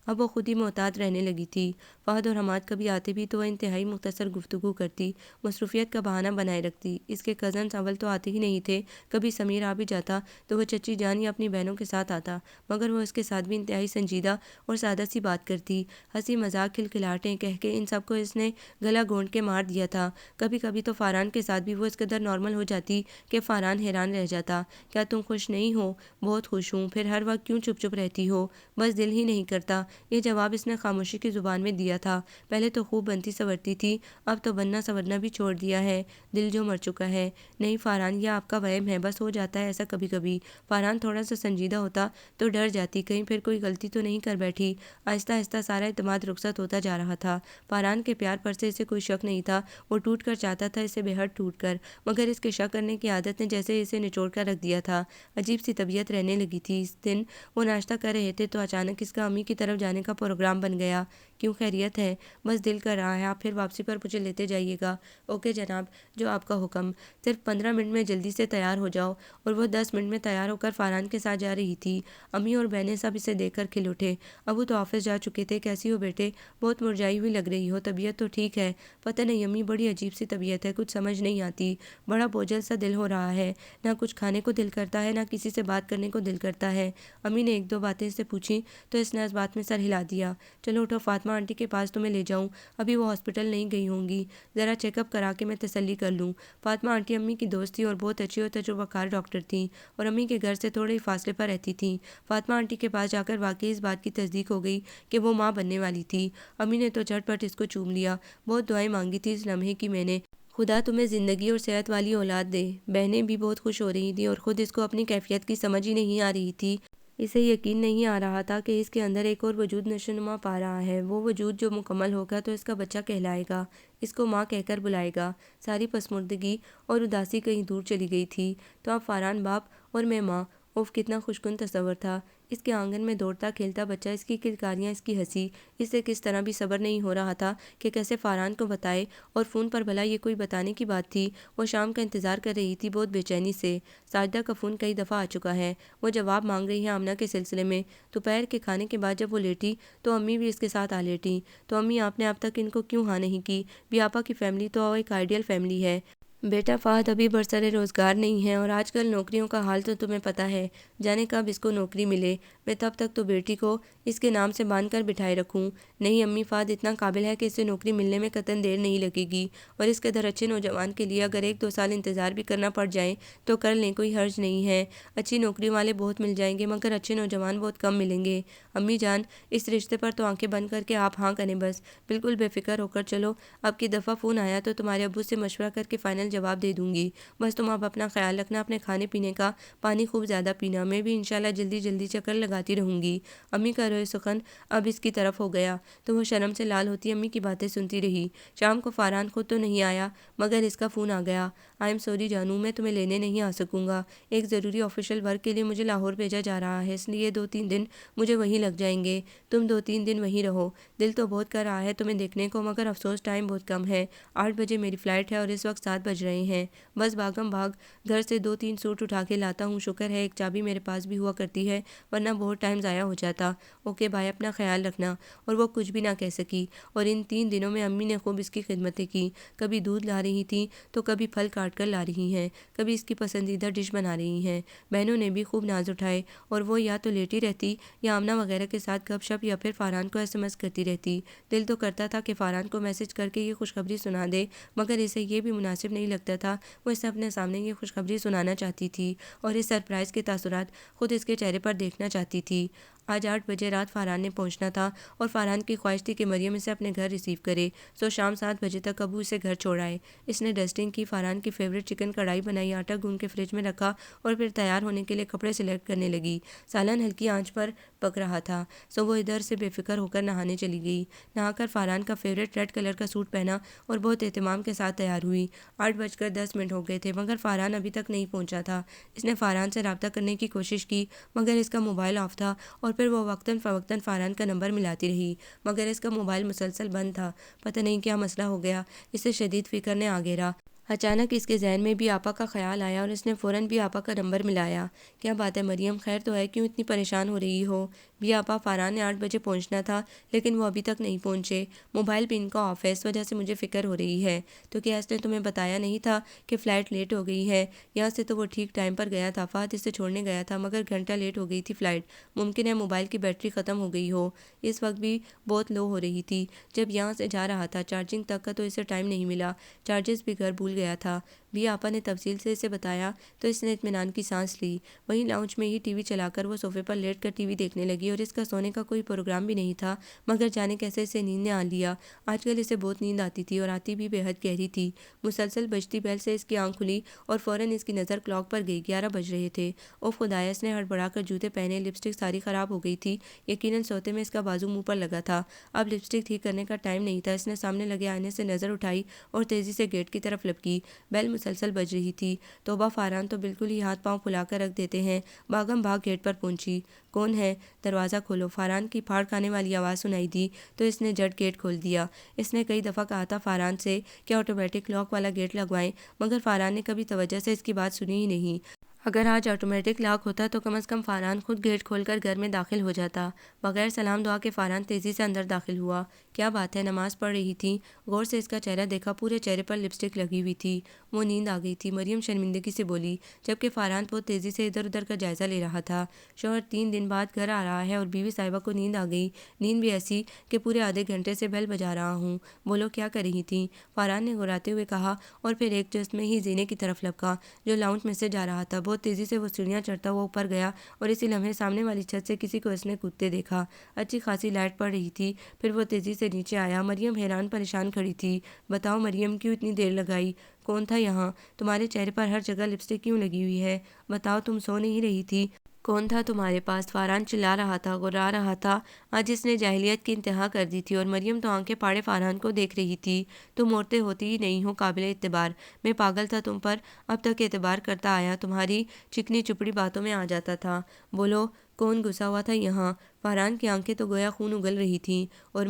اب وہ خود ہی محتاط رہنے لگی تھی۔ فہد اور حماد کبھی آتے بھی تو وہ انتہائی مختصر گفتگو کرتی، مصروفیت کا بہانہ بنائے رکھتی۔ اس کے کزنز اول تو آتے ہی نہیں تھے، کبھی سمیر آ بھی جاتا تو وہ چچی جان یا اپنی بہنوں کے ساتھ آتا، مگر وہ اس کے ساتھ بھی انتہائی سنجیدہ اور سادہ سی بات کرتی۔ ہنسی مذاق کھلکھلاٹیں کہہ کے ان سب کو اس نے گلا گھونٹ کے مار دیا تھا۔ کبھی کبھی تو فاران کے ساتھ بھی وہ اس قدر نارمل ہو جاتی کہ فاران حیران رہ جاتا۔ کیا تم خوش نہیں ہو؟ بہت خوش ہوں، پھر ہر وقت کیوں چپ چپ رہتی ہو؟ بس دل ہی نہیں کرتا۔ یہ جواب اس نے خاموشی کی زبان میں دیا تھا۔ پہلے تو خوب بنتی سنورتی تھی، اب تو بننا سنورنا بھی چھوڑ دیا ہے، دل جو مر چکا ہے۔ نہیں فاران، یہ آپ کا وہم ہے، بس ہو جاتا ہے ایسا کبھی کبھی۔ فاران تھوڑا سا سنجیدہ ہوتا تو ڈر جاتی کہیں پھر کوئی غلطی تو نہیں کر بیٹھی۔ آہستہ آہستہ سارا اعتماد رخصت ہوتا جا رہا تھا۔ فاران کے پیار پر سے اسے کوئی شک نہیں تھا، وہ ٹوٹ کر چاہتا تھا اسے بے حد ٹوٹ کر، مگر اس کے شک کرنے کی عادت نے جیسے اسے نچوڑ کر رکھ دیا تھا۔ عجیب سی طبیعت رہنے لگی تھی۔ اس دن وہ ناشتہ کر رہے تھے تو اچانک اس کا امی کی طرف جانے کا پروگرام بن گیا۔ کیوں، خیریت ہے؟ بس دل کر رہا ہے آپ پھر واپسی پر مجھے لیتے جائیے گا۔ اوکے جناب، جو آپ کا حکم۔ صرف 15 منٹ میں جلدی سے تیار ہو جاؤ۔ اور وہ 10 منٹ میں تیار ہو کر فاران کے ساتھ جا رہی تھی۔ امی اور بہنیں سب اسے دیکھ کر کھل اٹھے۔ ابو تو آفس جا چکے تھے۔ کیسی ہو بیٹے؟ بہت مرجھائی ہوئی لگ رہی ہو، طبیعت تو ٹھیک ہے؟ پتہ نہیں امی، بڑی عجیب سی طبیعت ہے، کچھ سمجھ نہیں آتی، بڑا بوجھل سا دل ہو رہا ہے، نہ کچھ کھانے کو دل کرتا ہے نہ کسی سے بات کرنے کو دل کرتا ہے۔ امی نے ایک دو باتیں اس سے پوچھیں تو اس نے اس بات میں سر ہلا دیا۔ چلو اٹھو، فاطمہ آنٹی کے پاس تمہیں لے جاؤں، ابھی وہ ہاسپٹل نہیں گئی ہوں گی، ذرا چیک اپ کرا کے میں تسلی کر لوں۔ فاطمہ آنٹی امی کی دوست تھی اور بہت اچھی اور تجربہ کار ڈاکٹر تھیں، اور امی کے گھر سے تھوڑے ہی فاصلے پر رہتی تھیں۔ فاطمہ آنٹی کے پاس جا کر واقعی اس بات کی تصدیق ہو گئی کہ وہ ماں بننے والی تھی۔ امی نے تو جھٹ پٹ اس کو چوم لیا۔ بہت دعائیں مانگی تھی اس لمحے کی میں نے، خدا تمہیں زندگی اور صحت والی اولاد دے۔ بہنیں بھی بہت خوش ہو رہی تھیں اور خود اس کو اپنی کیفیت کی سمجھ ہی نہیں آ رہی تھی۔ اسے یقین نہیں آ رہا تھا کہ اس کے اندر ایک اور وجود نشوونما پا رہا ہے، وہ وجود جو مکمل ہوگا تو اس کا بچہ کہلائے گا، اس کو ماں کہہ کر بلائے گا۔ ساری پسماندگی اور اداسی کہیں دور چلی گئی تھی۔ تو اب فاران باپ اور میں ماں، اوف کتنا خوشگوار تصور تھا۔ اس کے آنگن میں دوڑتا کھیلتا بچہ، اس کی کلکاریاں، اس کی ہنسی، اسے کس طرح بھی صبر نہیں ہو رہا تھا کہ کیسے فاران کو بتائے، اور فون پر بھلا یہ کوئی بتانے کی بات تھی؟ وہ شام کا انتظار کر رہی تھی بہت بے چینی سے۔ ساجدہ کا فون کئی دفعہ آ چکا ہے، وہ جواب مانگ رہی ہے آمنہ کے سلسلے میں۔ دوپہر کے کھانے کے بعد جب وہ لیٹی تو امی بھی اس کے ساتھ آ لیٹیں۔ تو امی، آپ نے اب تک ان کو کیوں ہاں نہیں کی؟ بیاپا کی فیملی تو ایک آئیڈیل فیملی ہے۔ بیٹا فہد ابھی برسر روزگار نہیں ہے، اور آج کل نوکریوں کا حال تو تمہیں پتہ ہے، جانے کب اس کو نوکری ملے۔ میں تب تک تو بیٹی کو اس کے نام سے باندھ کر بٹھائے رکھوں۔ نہیں امی، فہد اتنا قابل ہے کہ اسے نوکری ملنے میں قطعاً دیر نہیں لگے گی، اور اس قدر اچھے نوجوان کے لیے اگر 1-2 سال انتظار بھی کرنا پڑ جائیں تو کر لیں، کوئی حرج نہیں ہے۔ اچھی نوکری والے بہت مل جائیں گے مگر اچھے نوجوان بہت کم ملیں گے۔ امی جان، اس رشتے پر تو آنکھیں بند کر کے آپ ہاں کریں، بس بالکل بے فکر ہو کر چلو۔ اب کی دفعہ فون آیا تو تمہارے ابو سے مشورہ کر کے فائنل جواب دے دوں گی۔ بس تم اب اپنا خیال رکھنا، اپنے کھانے پینے کا، پانی خوب زیادہ پینا۔ میں بھی انشاءاللہ جلدی جلدی چکر لگاتی رہوں گی۔ امی کا روئے سخن اب اس کی طرف ہو گیا تو وہ شرم سے لال ہوتی امی کی باتیں سنتی رہی۔ شام کو فاران خود تو نہیں آیا مگر اس کا فون آ گیا۔ آئی ایم سوری جانو، میں تمہیں لینے نہیں آ سکوں گا، ایک ضروری آفیشیل ورک کے لیے مجھے لاہور بھیجا جا رہا ہے، اس لیے 2-3 دن مجھے وہیں لگ جائیں گے۔ تم 2-3 دن وہیں رہو، دل تو بہت کر رہا ہے تمہیں دیکھنے کو، مگر افسوس ٹائم بہت کم ہے۔ 8 بجے میری فلائٹ ہے اور اس وقت 7 بج رہے ہیں۔ بس بھاگم بھاگ گھر سے 2-3 سوٹ اٹھا کے لاتا ہوں، شکر ہے ایک چابی میرے پاس بھی ہوا کرتی ہے، ورنہ بہت ٹائم ضائع ہو جاتا۔ اوکے بھائی، اپنا خیال رکھنا۔ اور وہ کچھ بھی نہ کہہ سکی، اور ان 3 دنوں میں امی نے خوب اس کی خدمتیں کی، کبھی دودھ لا رہی تھیں تو کبھی پھل کاٹ کر لا رہی ہیں، کبھی اس کی پسندیدہ ڈش بنا رہی ہیں۔ بہنوں نے بھی خوب ناز اٹھائے، اور وہ یا تو لیٹی رہتی یا آمنہ وغیرہ کے ساتھ گپ شپ، یا پھر فاران کو SMS کرتی رہتی۔ دل تو کرتا تھا کہ فاران کو میسج کر کے یہ خوشخبری سنا دے، مگر اسے یہ بھی مناسب نہیں لگتا تھا، وہ اسے اپنے سامنے یہ خوشخبری سنانا چاہتی تھی اور اس سرپرائز کے تاثرات خود اس کے چہرے پر دیکھنا چاہتی تھی۔ آج 8 بجے رات فاران نے پہنچنا تھا، اور فاران کی خواہش تھی کہ مریم اسے اپنے گھر ریسیو کرے، سو شام 7 بجے تک ابو اسے گھر چھوڑ آئے۔ اس نے ڈسٹنگ کی، فاران کی فیوریٹ چکن کڑھائی بنائی، آٹا گوندھ کے فریج میں رکھا، اور پھر تیار ہونے کے لیے کپڑے سلیکٹ کرنے لگی۔ سالن ہلکی آنچ پر پک رہا تھا، سو وہ ادھر سے بے فکر ہو کر نہانے چلی گئی۔ نہا کر فاران کا فیوریٹ ریڈ کلر کا سوٹ پہنا اور بہت اہتمام کے ساتھ تیار ہوئی۔ 8:10 ہو گئے تھے مگر فاران ابھی تک نہیں پہنچا تھا۔ اس نے فاران سے رابطہ کرنے کی کوشش کی مگر اس کا موبائل آف تھا، اور پھر وہ وقتاً فوقتاً فاران کا نمبر ملاتی رہی مگر اس کا موبائل مسلسل بند تھا۔ پتہ نہیں کیا مسئلہ ہو گیا، اسے شدید فکر نے آ گھیرا۔ اچانک اس کے ذہن میں بھی آپا کا خیال آیا اور اس نے فوراً بھی آپا کا نمبر ملایا۔ کیا بات ہے مریم، خیر تو ہے؟ کیوں اتنی پریشان ہو رہی ہو؟ بھی آپا فاران نے 8 بجے پہنچنا تھا لیکن وہ ابھی تک نہیں پہنچے۔ موبائل پن کا آف ہے، اس وجہ سے مجھے فکر ہو رہی ہے۔ تو کیا اس نے تمہیں بتایا نہیں تھا کہ فلائٹ لیٹ ہو گئی ہے؟ یہاں سے تو وہ ٹھیک ٹائم پر گیا تھا، فہد اسے چھوڑنے گیا تھا، مگر گھنٹہ لیٹ ہو گئی تھی فلائٹ۔ ممکن ہے موبائل کی بیٹری ختم ہو گئی ہو۔ اس وقت بھی بہت لو ہو رہی تھی جب یہاں سے جا رہا تھا، چارجنگ تک کا تو اسے ٹائم نہیں ملا، چارجز بھی گھر بھول گیا تھا۔ بھی آپا نے تفصیل سے اسے بتایا تو اس نے اطمینان کی سانس لی۔ وہیں لاؤنج میں ہی ٹی وی چلا کر وہ صوفے پر لیٹ کر ٹی وی دیکھنے لگی، اور اس کا سونے کا کوئی پروگرام بھی نہیں تھا، مگر جانے کیسے اسے نیند نے آ لیا۔ آج کل اسے بہت نیند آتی تھی، اور آتی بھی بے حد گہری تھی۔ مسلسل بجتی بیل سے اس کی آنکھ کھلی اور فوراً اس کی نظر کلاک پر گئی۔ 11 بج رہے تھے۔ اوف خدایا، اس نے ہڑبڑا کر جوتے پہنے، لپسٹک ساری خراب ہو گئی تھی، یقیناً سوتے میں اس کا بازو منہ پر لگا تھا۔ اب لپسٹک ٹھیک کرنے کا ٹائم نہیں تھا۔ اس نے سامنے لگے آئینے سے نظر اٹھائی اور تیزی سے گیٹ کی طرف لپکی۔ بیل مسلسل بج رہی تھی۔ توبہ، فاران تو بالکل ہی ہاتھ پاؤں پھلا کر رکھ دیتے ہیں۔ بھاگم بھاگ گیٹ پر پہنچی۔ کون ہے؟ دروازہ کھولو، فاران کی پھاڑ کھانے والی آواز سنائی دی تو اس نے جھٹ گیٹ کھول دیا۔ اس نے کئی دفعہ کہا تھا فاران سے کہ آٹومیٹک لاک والا گیٹ لگوائیں، مگر فاران نے کبھی توجہ سے اس کی بات سنی ہی نہیں۔ اگر آج آٹومیٹک لاک ہوتا تو کم از کم فاران خود گیٹ کھول کر گھر میں داخل ہو جاتا۔ بغیر سلام دعا کے فاران تیزی سے اندر داخل ہوا۔ کیا بات ہے، نماز پڑھ رہی تھی؟ غور سے اس کا چہرہ دیکھا، پورے چہرے پر لپسٹک لگی ہوئی تھی۔ وہ نیند آ گئی تھی، مریم شرمندگی سے بولی، جبکہ فاران بہت تیزی سے ادھر ادھر کا جائزہ لے رہا تھا۔ شوہر 3 دن بعد گھر آ رہا ہے اور بیوی صاحبہ کو نیند آ گئی، نیند بھی ایسی کہ پورے آدھے گھنٹے سے بیل بجا رہا ہوں۔ بولو، کیا کر رہی تھی؟ فاران نے گھراتے ہوئے کہا، اور پھر ایک جست میں ہی زینے کی طرف لپکا جو لاؤنج میں سے جا رہا تھا۔ بہت تیزی سے وہ سیڑھیاں چڑھتا ہوا اوپر گیا، اور اسی لمحے سامنے والی چھت سے کسی کو اس نے کودتے دیکھا۔ اچھی خاصی لائٹ پڑ رہی تھی۔ پھر وہ تیزی سے نیچے آیا۔ مریم حیران پریشان کھڑی تھی۔ بتاؤ مریم، کیوں اتنی دیر لگائی؟ کون تھا یہاں؟ تمہارے چہرے پر ہر جگہ لپسٹک کیوں لگی ہوئی ہے؟ بتاؤ، تم سو نہیں رہی تھی؟ کون تھا تمہارے پاس؟ فاران چلا رہا تھا، غرا رہا تھا۔ آج اس نے جاہلیت کی انتہا کر دی تھی، اور مریم تو آنکھیں پھاڑے فاران کو دیکھ رہی تھی۔ تم عورتیں ہوتی ہی نہیں ہو قابل اعتبار۔ میں پاگل تھا تم پر، اب تک اعتبار کرتا آیا، تمہاری چکنی چپڑی باتوں میں آ جاتا تھا۔ بولو، کون گھسا ہوا تھا یہاں؟ فاران کی آنکھیں تو گویا خون اگل رہی تھیں، اور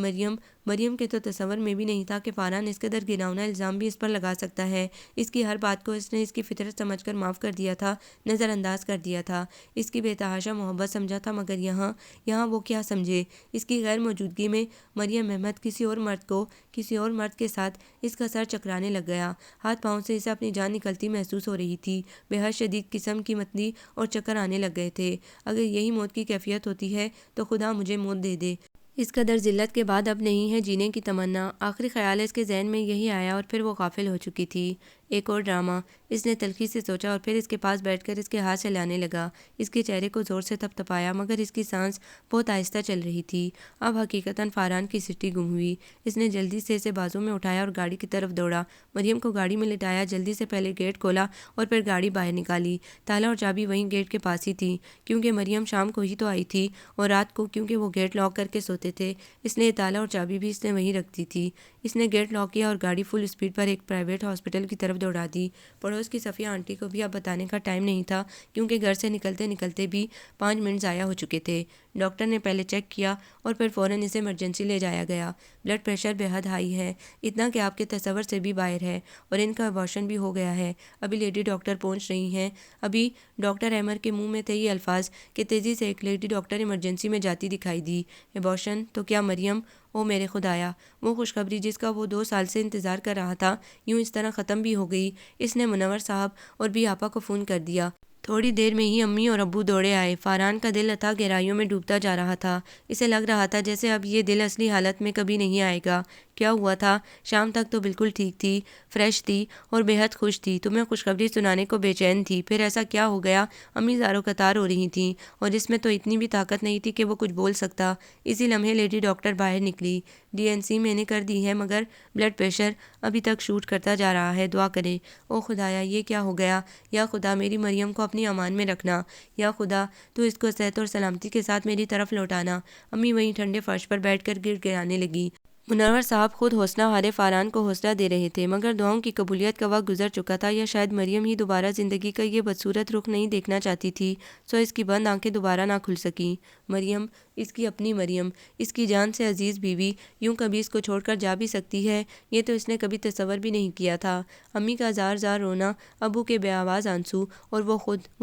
مریم کے تو تصور میں بھی نہیں تھا کہ فاران اس قدر گھناؤنا الزام بھی اس پر لگا سکتا ہے۔ اس کی ہر بات کو اس نے اس کی فطرت سمجھ کر معاف کر دیا تھا، نظر انداز کر دیا تھا، اس کی بے تحاشا محبت سمجھا تھا، مگر یہاں وہ کیا سمجھے؟ اس کی غیر موجودگی میں مریم احمد کسی اور مرد کے ساتھ اس کا سر چکرانے لگ گیا۔ ہاتھ پاؤں سے اسے اپنی جان نکلتی محسوس ہو رہی تھی، بے حد شدید قسم کی متلی اور چکر آنے لگ گئے تھے۔ اگر یہی موت کی کیفیت ہوتی ہے تو خدا مجھے موت دے دے۔ اس قدر ذلت کے بعد اب نہیں ہے جینے کی تمنا۔ آخری خیال اس کے ذہن میں یہی آیا، اور پھر وہ غافل ہو چکی تھی۔ ایک اور ڈرامہ، اس نے تلخی سے سوچا، اور پھر اس کے پاس بیٹھ کر اس کے ہاتھ چلانے لگا، اس کے چہرے کو زور سے تھپتھپایا، مگر اس کی سانس بہت آہستہ چل رہی تھی۔ اب حقیقتاً فاران کی سٹی گم ہوئی۔ اس نے جلدی سے اسے بازو میں اٹھایا اور گاڑی کی طرف دوڑا۔ مریم کو گاڑی میں لٹایا، جلدی سے پہلے گیٹ کھولا اور پھر گاڑی باہر نکالی۔ تالا اور چابی وہیں گیٹ کے پاس ہی تھی، کیونکہ مریم شام کو ہی تو آئی تھی، اور رات کو کیونکہ وہ گیٹ لاک کر کے سوتے تھے، اس لیے تالا اور چابی بھی اس نے وہیں رکھ دی تھی۔ اس نے گیٹ لاک کیا اور گاڑی فل اسپیڈ پر ایک پرائیویٹ ہاسپٹل کی طرف دوڑا دی۔ پڑوس کی صفیہ آنٹی کو بھی اب بتانے کا ٹائم نہیں تھا، کیونکہ گھر سے نکلتے نکلتے بھی 5 منٹ ضائع ہو چکے تھے۔ ڈاکٹر نے پہلے چیک کیا اور پھر فوراً اسے ایمرجنسی لے جایا گیا۔ بلڈ پریشر بے حد ہائی ہے، اتنا کہ آپ کے تصور سے بھی باہر ہے، اور ان کا ابارشن بھی ہو گیا ہے۔ ابھی لیڈی ڈاکٹر پہنچ رہی ہیں۔ ابھی ڈاکٹر احمر کے منہ میں تھے یہ الفاظ کہ تیزی سے ایک لیڈی ڈاکٹر ایمرجنسی میں جاتی دکھائی دی۔ ابارشن؟ تو کیا مریم؟ او میرے خدایا، وہ خوشخبری جس کا وہ 2 سال سے انتظار کر رہا تھا یوں اس طرح ختم بھی ہو گئی۔ اس نے منور صاحب اور بھی آپا کو فون کر دیا۔ تھوڑی دیر میں ہی امی اور ابو دوڑے آئے۔ فاران کا دل اتھا گہرائیوں میں ڈوبتا جا رہا تھا۔ اسے لگ رہا تھا جیسے اب یہ دل اصلی حالت میں کبھی نہیں آئے گا۔ کیا ہوا تھا؟ شام تک تو بالکل ٹھیک تھی، فریش تھی اور بے حد خوش تھی، تمہیں خوشخبری سنانے کو بے چین تھی، پھر ایسا کیا ہو گیا؟ امی زارو قطار ہو رہی تھیں، اور اس میں تو اتنی بھی طاقت نہیں تھی کہ وہ کچھ بول سکتا۔ اسی لمحے لیڈی ڈاکٹر باہر نکلی۔ DNC میں نے کر دی ہے، مگر بلڈ پریشر ابھی تک شوٹ کرتا جا رہا ہے، دعا کریں۔ او خدایا، یہ کیا ہو گیا؟ یا خدا، میری مریم کو اپنی امان میں رکھنا، یا خدا تو اس کو صحت اور سلامتی کے ساتھ میری طرف لوٹانا۔ امی وہیں ٹھنڈے فرش پر بیٹھ کر گر گرانے لگی۔ منور صاحب خود حوصلہ ہارے فاران کو حوصلہ دے رہے تھے، مگر دعاؤں کی قبولیت کا وقت گزر چکا تھا، یا شاید مریم ہی دوبارہ زندگی کا یہ بدصورت رخ نہیں دیکھنا چاہتی تھی، سو اس کی بند آنکھیں دوبارہ نہ کھل سکیں۔ مریم، اس کی اپنی مریم، اس کی جان سے عزیز بیوی، یوں کبھی اس کو چھوڑ کر جا بھی سکتی ہے، یہ تو اس نے کبھی تصور بھی نہیں کیا تھا۔ امی کا زار زار رونا، ابو کے بے آواز آنسو، اور وہ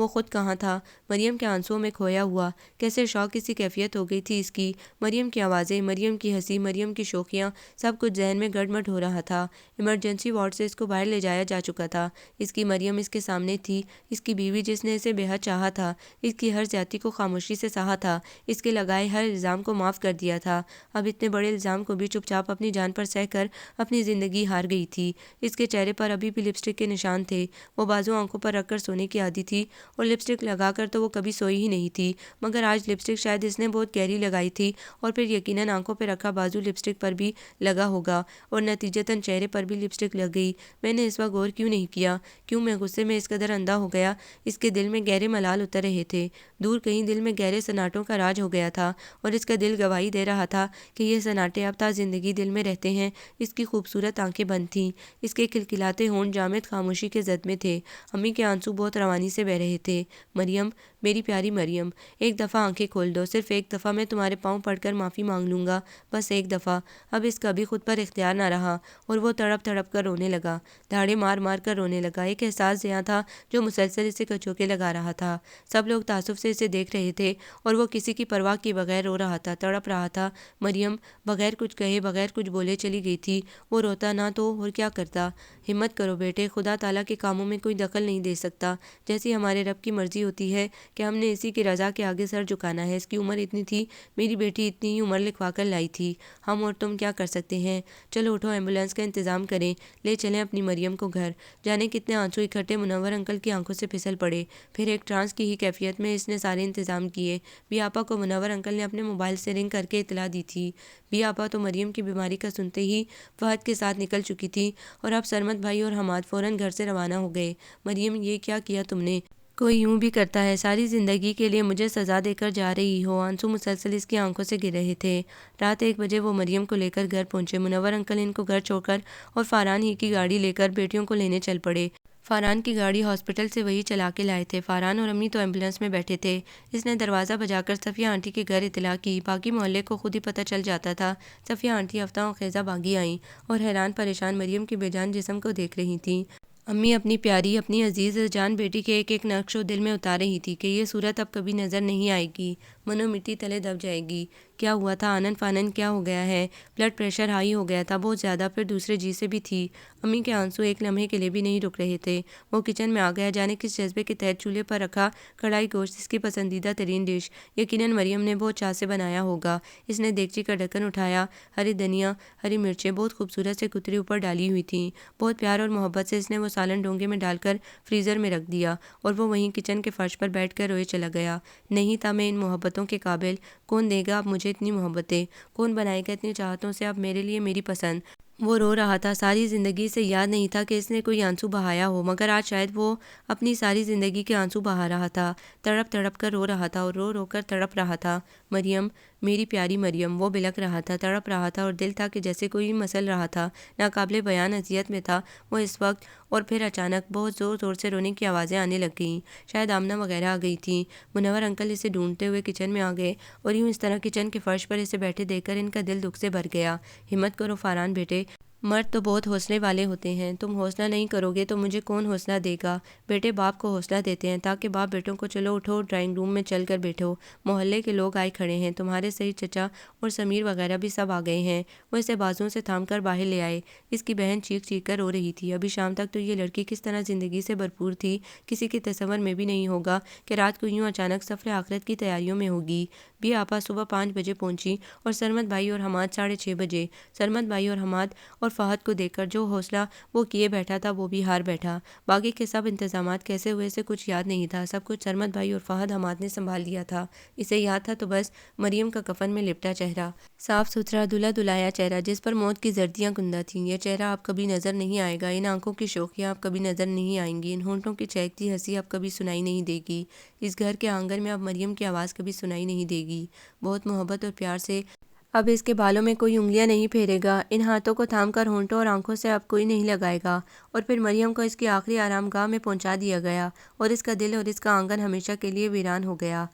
خود کہاں تھا؟ مریم کے آنسوؤں میں کھویا ہوا، کیسے شوق کی سی کیفیت ہو گئی تھی اس کی۔ مریم کی آوازیں، مریم کی ہنسی، مریم کی شوخیاں، سب کچھ ذہن میں گڑمٹ ہو رہا تھا۔ ایمرجنسی وارڈ سے اس کو باہر لے جایا جا چکا تھا، اس کی مریم اس کے سامنے تھی، اس کی بیوی جس نے اسے بے حد چاہا تھا، اس کی ہر زیادتی کو خاموشی سے سہا تھا، اس کے لگائے ہر الزام کو معاف کر دیا تھا۔ اب اتنے بڑے الزام کو بھی چپ چاپ اپنی جان پر سہ کر اپنی زندگی ہار گئی تھی۔ اس کے چہرے پر ابھی بھی لپسٹک کے نشان تھے، وہ بازو آنکھوں پر رکھ کر سونے کی عادی تھی، اور لپسٹک لگا کر تو وہ کبھی سوئی ہی نہیں تھی، مگر آج لپسٹک شاید اس نے بہت گہری لگائی تھی، اور پھر یقیناً آنکھوں پہ رکھا بازو لپسٹک پر بھی لگا ہوگا، اور نتیجتاً چہرے پر بھی لپسٹک لگ گئی۔ میں نے اس وقت غور کیوں نہیں کیا؟ کیوں میں غصے میں اس قدر اندھا ہو گیا؟ اس کے دل میں گہرے ملال اتر رہے تھے، دور کہیں دل میں گہرے سناٹوں کا راج ہو گیا تھا، اور اس کا دل گواہی دے رہا تھا کہ یہ سناٹے اب تا زندگی دل میں رہتے ہیں۔ اس کی خوبصورت آنکھیں بند تھیں، اس کے کھلکھلاتے ہونٹ جامد خاموشی کے زد میں تھے، امی کے آنسو بہت روانی سے بہہ رہے تھے۔ مریم، میری پیاری مریم، ایک دفعہ آنکھیں کھول دو، صرف ایک دفعہ میں تمہارے پاؤں پڑ کر معافی مانگ لوں گا، بس ایک دفعہ۔ اب اس کا بھی خود پر اختیار نہ رہا، اور وہ تڑپ تڑپ کر رونے لگا، دھاڑے مار مار کر رونے لگا۔ ایک احساس زیاں تھا جو مسلسل اسے کچوکے لگا رہا تھا۔ سب لوگ تعصب سے اسے دیکھ رہے تھے، اور وہ کسی کی پرواہ کیے بغیر رو رہا تھا، تڑپ رہا تھا۔ مریم بغیر کچھ کہے، بغیر کچھ بولے چلی گئی تھی۔ وہ روتا نہ تو اور کیا کرتا؟ ہمت کرو بیٹے، خدا تعالیٰ کے کاموں میں کوئی دخل نہیں دے سکتا، جیسی ہمارے رب کی مرضی ہوتی ہے کہ ہم نے اسی کی رضا کے آگے سر جھکانا ہے۔ اس کی عمر اتنی تھی، میری بیٹی اتنی ہی عمر لکھوا کر لائی تھی، ہم اور تم کیا کر سکتے ہیں؟ چلو اٹھو، ایمبولینس کا انتظام کریں، لے چلیں اپنی مریم کو گھر۔ جانے کتنے آنسو اکٹھے منور انکل کی آنکھوں سے پھسل پڑے۔ پھر ایک ٹرانس کی ہی کیفیت میں اس نے سارے انتظام کیے۔ بی آپا کو منور انکل نے اپنے موبائل سے رنگ کر کے اطلاع دی تھی۔ بی آپا تو مریم کی بیماری کا سنتے ہی فہد کے ساتھ نکل چکی تھی، اور اب سرمد بھائی اور حماد فوراً گھر سے روانہ ہو گئے۔ مریم، یہ کیا کیا تم نے؟ کوئی یوں بھی کرتا ہے؟ ساری زندگی کے لیے مجھے سزا دے کر جا رہی ہو؟ آنسو مسلسل اس کی آنکھوں سے گر رہے تھے۔ رات 1 بجے وہ مریم کو لے کر گھر پہنچے۔ منور انکل ان کو گھر چھوڑ کر اور فاران ہی کی گاڑی لے کر بیٹیوں کو لینے چل پڑے۔ فاران کی گاڑی ہاسپٹل سے وہی چلا کے لائے تھے۔ فاران اور امی تو ایمبولینس میں بیٹھے تھے۔ اس نے دروازہ بجا کر صفیہ آنٹی کے گھر اطلاع کی، باقی محلے کو خود ہی پتہ چل جاتا تھا۔ صفیہ آنٹی ہفتہ خیزہ بھاگی آئیں، اور حیران پریشان مریم کی بے جان جسم کو دیکھ رہی تھیں۔ امی اپنی پیاری، اپنی عزیز جان بیٹی کے ایک ایک نقش و دل میں اتار رہی تھی کہ یہ صورت اب کبھی نظر نہیں آئے گی، منو مٹی تلے دب جائے گی۔ کیا ہوا تھا؟ آنن فانن کیا ہو گیا ہے؟ بلڈ پریشر ہائی ہو گیا تھا بہت زیادہ، پھر دوسرے جی سے بھی تھی۔ امی کے آنسو ایک لمحے کے لیے بھی نہیں رک رہے تھے۔ وہ کچن میں آ گیا، جانے کس جذبے کے تحت چولہے پر رکھا کڑھائی گوشت، اس کی پسندیدہ ترین ڈش، یقیناً مریم نے بہت چاہ سے بنایا ہوگا۔ اس نے دیگچی کا ڈھکن اٹھایا، ہری دھنیا، ہری مرچیں بہت خوبصورت سے کتری اوپر ڈالی ہوئی تھیں، بہت پیار اور محبت سے اس نے وہ سالن ڈونگے میں ڈال کر فریزر میں رکھ دیا، اور وہ وہیں کچن کے فرش پر بیٹھ کر روئے چلا گیا۔ نہیں تھا میں ان محبتوں کے قابل، کون دے گا اب مجھے اتنی محبتیں، کون بنائے گا اتنی چاہتوں سے اب میرے لیے میری پسند۔ وہ رو رہا تھا، ساری زندگی سے یاد نہیں تھا کہ اس نے کوئی آنسو بہایا ہو، مگر آج شاید وہ اپنی ساری زندگی کے آنسو بہا رہا تھا، تڑپ تڑپ کر رو رہا تھا، اور رو رو کر تڑپ رہا تھا۔ مریم، میری پیاری مریم، وہ بلک رہا تھا، تڑپ رہا تھا، اور دل تھا کہ جیسے کوئی مسل رہا تھا، ناقابل بیان اذیت میں تھا وہ اس وقت۔ اور پھر اچانک بہت زور زور سے رونے کی آوازیں آنے لگ گئیں، شاید آمنہ وغیرہ آ گئی تھیں۔ منور انکل اسے ڈھونڈتے ہوئے کچن میں آ گئے، اور یوں اس طرح کچن کے فرش پر اسے بیٹھے دیکھ کر ان کا دل دکھ سے بھر گیا۔ ہمت کرو فاران بیٹے، مرد تو بہت حوصلے والے ہوتے ہیں، تم حوصلہ نہیں کرو گے تو مجھے کون حوصلہ دے گا؟ بیٹے باپ کو حوصلہ دیتے ہیں تاکہ باپ بیٹوں کو چلو اٹھو، ڈرائنگ روم میں چل کر بیٹھو، محلے کے لوگ آئے کھڑے ہیں، تمہارے سعید چچا اور سمیر وغیرہ بھی سب آ گئے ہیں۔ وہ اسے بازوؤں سے تھام کر باہر لے آئے۔ اس کی بہن چیخ چیخ کر رو رہی تھی۔ ابھی شام تک تو یہ لڑکی کس طرح زندگی سے بھرپور تھی، کسی کے تصور میں بھی نہیں ہوگا کہ رات کو یوں اچانک سفر آخرت کی تیاریوں میں ہوگی۔ بی آپا صبح 5 بجے پہنچی، اور سرمد بھائی اور حماد 6:30 بجے۔ سرمد بھائی اور حماد اور فہد کو دیکھ کر جو حوصلہ وہ کیے بیٹھا تھا وہ بھی ہار بیٹھا۔ باقی کے سب انتظامات کیسے ہوئے سے کچھ یاد نہیں تھا، سب کچھ سرمد بھائی اور فہد حماد نے سنبھال لیا تھا۔ اسے یاد تھا تو بس مریم کا کفن میں لپٹا چہرہ، صاف ستھرا دھلا دھلایا چہرہ جس پر موت کی زردیاں گندہ تھیں، یہ چہرہ اب کبھی نظر نہیں آئے گا، ان آنکھوں کی شوخیاں اب کبھی نظر نہیں آئیں گی، ان ہونٹوں کی چہکتی ہنسی اب کبھی سنائی نہیں دے گی، اس گھر کے آنگن میں اب مریم کی آواز کبھی سنائی نہیں دے گی۔ بہت محبت اور پیار سے اب اس کے بالوں میں کوئی انگلیاں نہیں پھیرے گا، ان ہاتھوں کو تھام کر ہونٹوں اور آنکھوں سے اب کوئی نہیں لگائے گا۔ اور پھر مریم کو اس کی آخری آرام گاہ میں پہنچا دیا گیا اور اس کا دل اور اس کا آنگن ہمیشہ کے لیے ویران ہو گیا۔